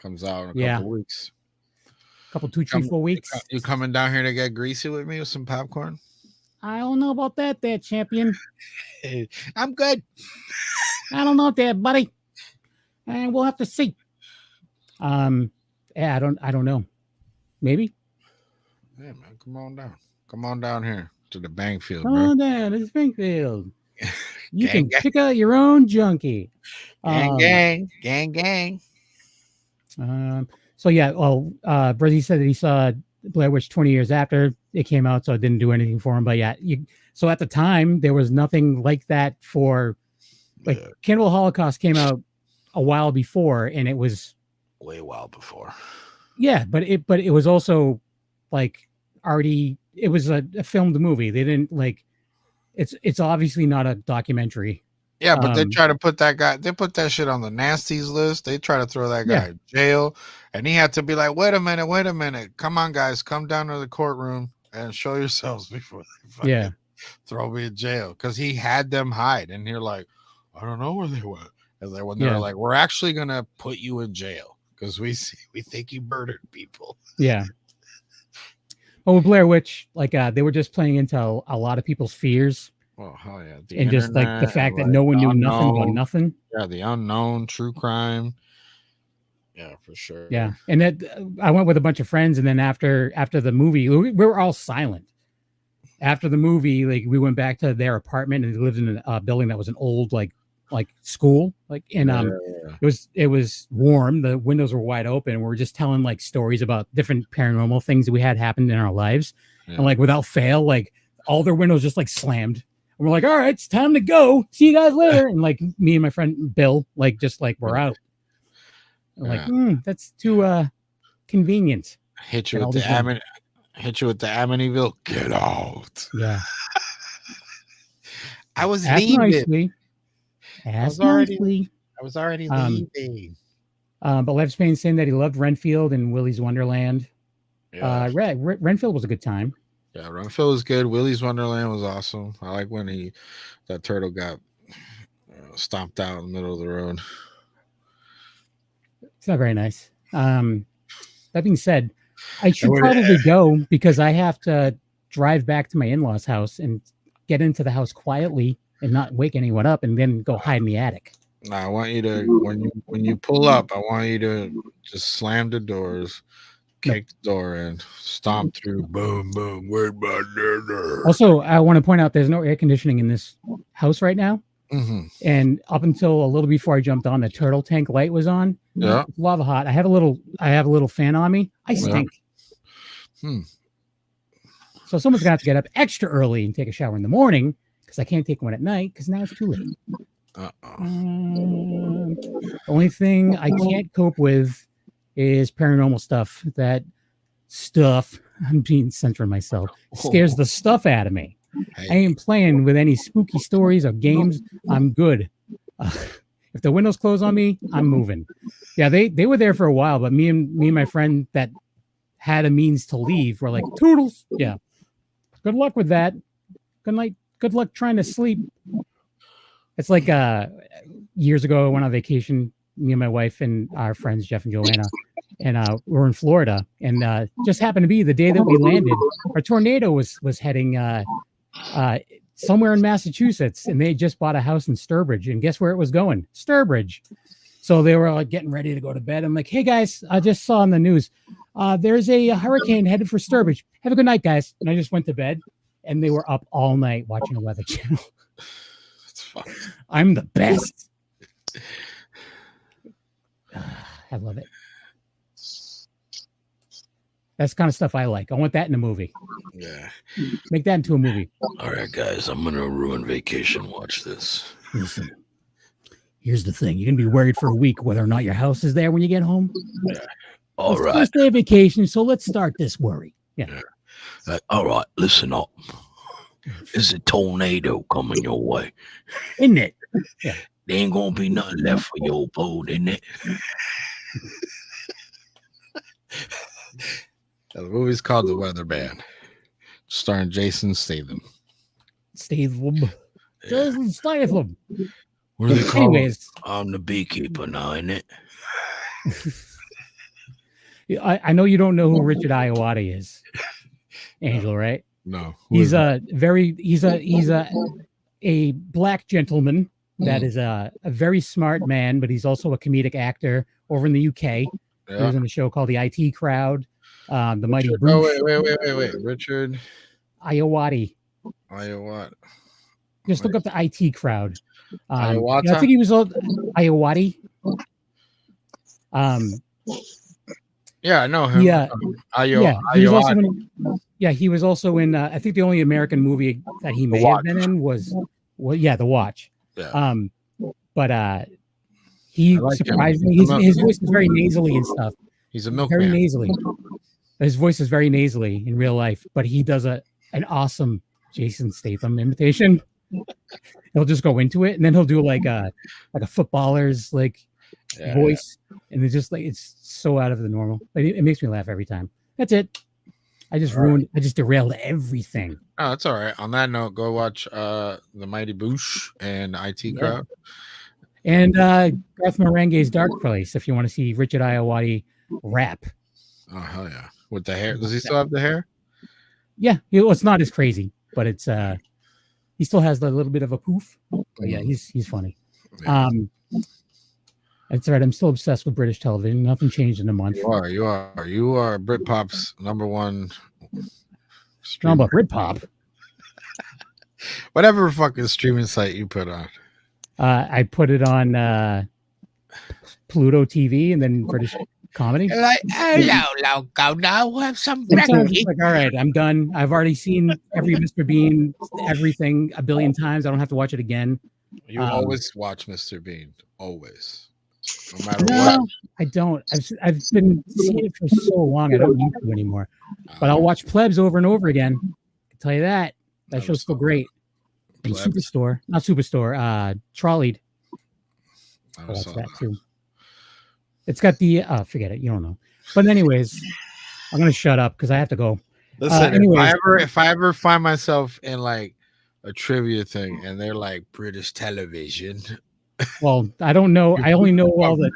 [SPEAKER 4] comes out in a couple weeks.
[SPEAKER 2] couple, 2, 3, 4 weeks.
[SPEAKER 4] You coming down here to get greasy with me with some popcorn?
[SPEAKER 2] I don't know about that, there, champion.
[SPEAKER 4] I'm good.
[SPEAKER 2] I don't know there, buddy. And we'll have to see. Yeah, I don't know. Maybe.
[SPEAKER 4] Yeah, man, come on down. Come on down here to the Bankfield.
[SPEAKER 2] Come on down to the Springfield. You can pick out your own junkie.
[SPEAKER 4] Gang.
[SPEAKER 2] So yeah, Brizzy said that he saw Blair Witch 20 years after it came out, so it didn't do anything for him. But yeah, so at the time there was nothing like that for Cannibal Holocaust came out a while before, and it was
[SPEAKER 4] way while before.
[SPEAKER 2] Yeah, but it was also like already it was a filmed movie. They didn't like it's obviously not a documentary.
[SPEAKER 4] Yeah, but they try to put that guy, they put that shit on the nasties list. They try to throw that guy in jail. And he had to be like, wait a minute. Come on, guys, come down to the courtroom and show yourselves before they throw me in jail. Because he had them hide. And you're like, I don't know where they went. And then when they're like, we're actually gonna put you in jail because we think you murdered people.
[SPEAKER 2] Yeah. Well, with Blair Witch, like they were just playing into a lot of people's fears.
[SPEAKER 4] Oh, hell yeah.
[SPEAKER 2] And just like the fact that no one knew nothing about nothing.
[SPEAKER 4] Yeah, the unknown, true crime. Yeah, for sure.
[SPEAKER 2] Yeah. And I went with a bunch of friends, and then after the movie, we were all silent. After the movie, like we went back to their apartment, and they lived in a building that was an old like school. And it was warm. The windows were wide open. We were just telling like stories about different paranormal things that we had happened in our lives. Yeah. And like without fail, like all their windows just like slammed. And we're like, all right, it's time to go. See you guys later. And like me and my friend Bill, like just like we're out. Like, that's too convenient.
[SPEAKER 4] Hit you with the Amityville. Get out.
[SPEAKER 2] Yeah.
[SPEAKER 4] I was leaving.
[SPEAKER 2] I was already
[SPEAKER 4] leaving.
[SPEAKER 2] But Lev Spain saying that he loved Renfield and Willy's Wonderland. Yeah. Renfield was a good time.
[SPEAKER 4] Yeah, Renfield was good. Willy's Wonderland was awesome. I like when that turtle got stomped out in the middle of the road.
[SPEAKER 2] It's not very nice. That being said, I should probably go because I have to drive back to my in-laws' house and get into the house quietly and not wake anyone up and then go hide in the attic.
[SPEAKER 4] No, I want you to when you pull up, I want you to just slam the doors, kick the door in, stomp through, boom, boom, where's my dinner?
[SPEAKER 2] Also, I want to point out there's no air conditioning in this house right now.
[SPEAKER 4] Mm-hmm.
[SPEAKER 2] And up until a little before I jumped on, the turtle tank light was on.
[SPEAKER 4] Yeah,
[SPEAKER 2] it's lava hot. I have a little fan on me. I stink.
[SPEAKER 4] Yeah.
[SPEAKER 2] So someone's gonna have to get up extra early and take a shower in the morning because I can't take one at night because now it's too late. The only thing I can't cope with is paranormal stuff. That stuff, I'm being censoring myself, scares the stuff out of me. Hey. I ain't playing with any spooky stories or games. I'm good. If the windows close on me, I'm moving. Yeah, they were there for a while, but me and my friend that had a means to leave were like, toodles. Yeah. Good luck with that. Good night. Good luck trying to sleep. It's like years ago I went on vacation, me and my wife and our friends Jeff and Joanna, and we're in Florida, and just happened to be the day that we landed, a tornado was heading somewhere in Massachusetts, and they just bought a house in Sturbridge, and guess where it was going? Sturbridge. So they were like getting ready to go to bed. I'm like, hey guys, I just saw on the news there's a hurricane headed for Sturbridge. Have a good night, guys. And I just went to bed, and they were up all night watching the Weather Channel.
[SPEAKER 4] That's fun.
[SPEAKER 2] I'm the best. I love it. That's the kind of stuff I like. I want that in a movie.
[SPEAKER 4] Yeah.
[SPEAKER 2] Make that into a movie.
[SPEAKER 4] All right, guys, I'm going to ruin vacation. Watch this.
[SPEAKER 2] Listen, here's the thing. You're going to be worried for a week whether or not your house is there when you get home.
[SPEAKER 4] Yeah. All right.
[SPEAKER 2] First day of vacation, so let's start this worry. Yeah.
[SPEAKER 4] All right, listen up. There's a tornado coming your way.
[SPEAKER 2] Isn't it? Yeah.
[SPEAKER 4] There ain't going to be nothing left for your boat, isn't it? The movie's called The Weatherman, starring Jason Statham.
[SPEAKER 2] Jason Statham.
[SPEAKER 4] What are they called? Anyways, I'm the beekeeper now, isn't it?
[SPEAKER 2] I know you don't know who Richard Ayoade is, Angel, right?
[SPEAKER 4] No.
[SPEAKER 2] He's a black gentleman that is a very smart man, but he's also a comedic actor over in the UK. Yeah. He was on a show called The IT Crowd, The Mighty Boosh.
[SPEAKER 4] Oh, wait. Richard
[SPEAKER 2] Ayoade. Just look up The IT Crowd. I think he was Ayoade.
[SPEAKER 4] Yeah, I know him.
[SPEAKER 2] Yeah, he was also in. I think the only American movie that he may have been in was The Watch. Yeah. But he surprisingly, his voice is very nasally and stuff.
[SPEAKER 4] He's a milkman.
[SPEAKER 2] Very nasally. His voice is very nasally in real life, but he does an awesome Jason Statham imitation. He'll just go into it, and then he'll do like a footballer's voice, and it's just it's so out of the normal. It makes me laugh every time. That's it. I just derailed everything.
[SPEAKER 4] Oh, that's all right. On that note, go watch The Mighty Boosh and IT Crowd.
[SPEAKER 2] And Garth Marenghi's Dark Place if you want to see Richard Ayoade rap.
[SPEAKER 4] Oh, hell yeah. With the hair. Does he still have the hair?
[SPEAKER 2] Yeah. It's not as crazy, but it's he still has a little bit of a poof. But yeah, he's funny. Yeah. That's right. I'm still obsessed with British television. Nothing changed in a month.
[SPEAKER 4] You are Britpop's number one.
[SPEAKER 2] Not about Britpop.
[SPEAKER 4] Whatever fucking streaming site you put on.
[SPEAKER 2] I put it on Pluto TV and then British comedy.
[SPEAKER 4] Like, hello, loco. Now we'll have some breakfast.
[SPEAKER 2] Like, all right, I'm done. I've already seen every Mr. Bean, everything a billion times. I don't have to watch it again.
[SPEAKER 4] You always watch Mr. Bean. Always. No matter what.
[SPEAKER 2] I don't. I've been seeing it for so long. I don't need to anymore. But I'll watch Plebs over and over again. I can tell you that. That show's still great. And Superstore. Not Superstore. Trolleyed. That's that too. It's got the forget it. You don't know. But anyways, I'm gonna shut up because I have to go.
[SPEAKER 4] Listen, if I ever find myself in like a trivia thing and they're like British television.
[SPEAKER 2] Well, I don't know. I only know all the.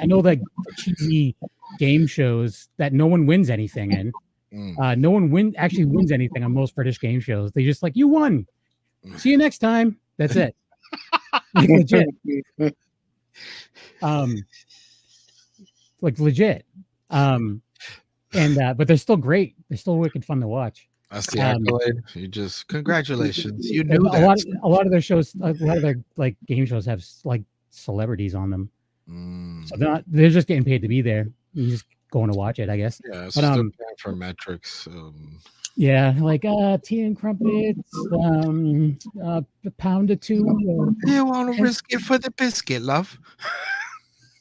[SPEAKER 2] I know the cheesy game shows that no one wins anything in. No one actually wins anything on most British game shows. They just like, you won. See you next time. That's it. Legit. Like legit. But they're still great. They're still wicked fun to watch.
[SPEAKER 4] That's the accolade. You just congratulations. You knew
[SPEAKER 2] a lot of their shows, a lot of their like game shows have like celebrities on them. So they're just getting paid to be there. You're just going to watch it, I guess.
[SPEAKER 4] Yeah, it's still paying for metrics.
[SPEAKER 2] Yeah, like tea and crumpets, a pound or two.
[SPEAKER 4] You want to risk it for the biscuit, love?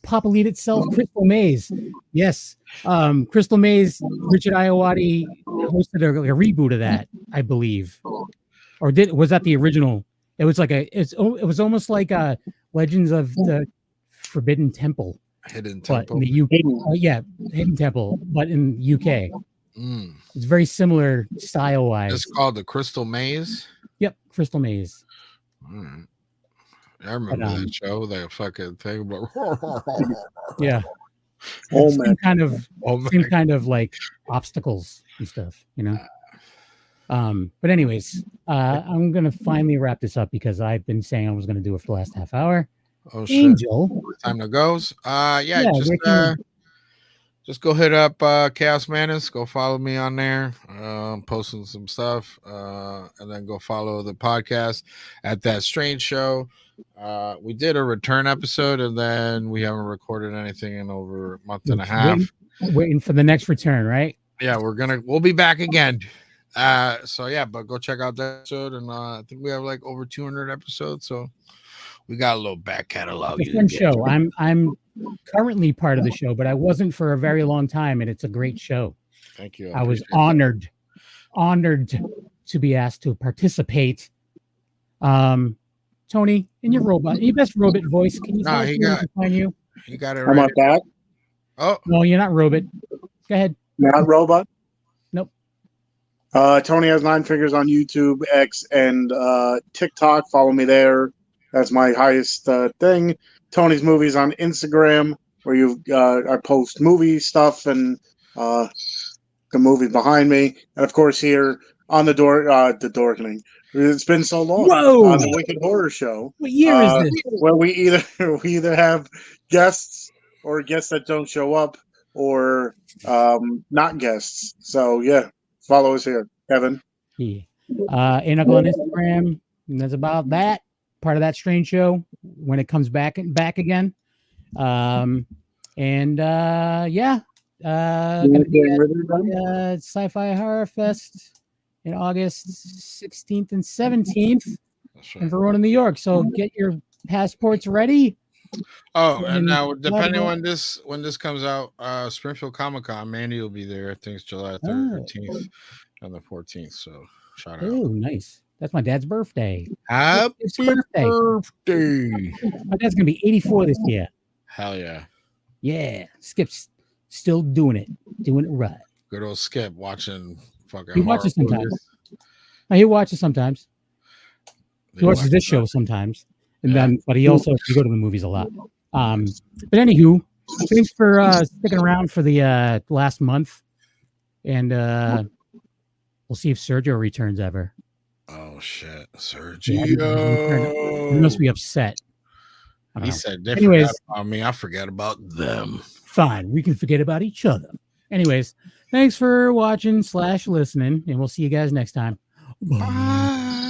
[SPEAKER 2] Papalit itself, Crystal Maze. Yes. Crystal Maze, Richard Ayoade hosted a reboot of that, I believe. Or was that the original? It was like it was almost like Legends of the Forbidden Temple.
[SPEAKER 4] Hidden Temple.
[SPEAKER 2] But in the UK. Hidden Temple, but in the UK. It's very similar style-wise.
[SPEAKER 4] It's called the Crystal Maze?
[SPEAKER 2] Yep, Crystal Maze.
[SPEAKER 4] All right. I remember that show, that fucking thing.
[SPEAKER 2] Yeah. Same kind of like obstacles and stuff, you know. But anyways, I'm gonna finally wrap this up because I've been saying I was gonna do it for the last half hour.
[SPEAKER 4] Oh shit.
[SPEAKER 2] Angel.
[SPEAKER 4] Time to go. Just go hit up Chaos Manus. Go follow me on there. Posting some stuff. And then go follow the podcast at That Strange Show. We did a return episode and then we haven't recorded anything in over a month and a half.
[SPEAKER 2] Waiting for the next return, right?
[SPEAKER 4] Yeah, we'll be back again. But go check out that episode. And I think we have like over 200 episodes. So we got a little back catalog.
[SPEAKER 2] It's a fun show. I'm currently part of the show, but I wasn't for a very long time, and it's a great show.
[SPEAKER 4] Thank you.
[SPEAKER 2] I was honored to be asked to participate. Tony, in your best robot voice, can you find you?
[SPEAKER 4] You got it.
[SPEAKER 3] Right. I'm back.
[SPEAKER 4] Oh
[SPEAKER 2] no, you're not robot. Go ahead.
[SPEAKER 3] Not robot.
[SPEAKER 2] Nope.
[SPEAKER 3] Tony has 9 fingers on YouTube, X, and TikTok. Follow me there. That's my highest thing. Tony's Movies on Instagram, where I post movie stuff and the movies behind me, and of course here on the Dorkening. It's been so long.
[SPEAKER 2] Whoa!
[SPEAKER 3] The Wicked Horror Show.
[SPEAKER 2] What year is this?
[SPEAKER 3] Where we either have guests or guests that don't show up, or not guests. So yeah, follow us here, Kevin.
[SPEAKER 2] Yeah. Anacle on Instagram. And that's about that. Part of that strange show when it comes back again. Gonna be at Sci-Fi Horror Fest in August 16th and 17th in Verona, New York. So get your passports ready.
[SPEAKER 4] Oh, and now depending on when this comes out, Springfield Comic-Con, Mandy will be there. I think it's July 13th and the 14th. So shout out.
[SPEAKER 2] Oh, nice. That's my dad's birthday.
[SPEAKER 4] Happy birthday.
[SPEAKER 2] My dad's gonna be 84 this year.
[SPEAKER 4] Hell yeah.
[SPEAKER 2] Yeah. Skip's still doing it right.
[SPEAKER 4] Good old Skip watching fucking.
[SPEAKER 2] He watches sometimes. He watches sometimes. He watches this show sometimes. And then, but he also go to the movies a lot. But anywho, thanks for sticking around for the last month. And we'll see if Sergio returns ever.
[SPEAKER 4] Oh shit, Sergio!
[SPEAKER 2] He must be upset.
[SPEAKER 4] He said they forgot about me. I forgot about them.
[SPEAKER 2] Fine, we can forget about each other. Anyways, thanks for watching / listening, and we'll see you guys next time. Bye.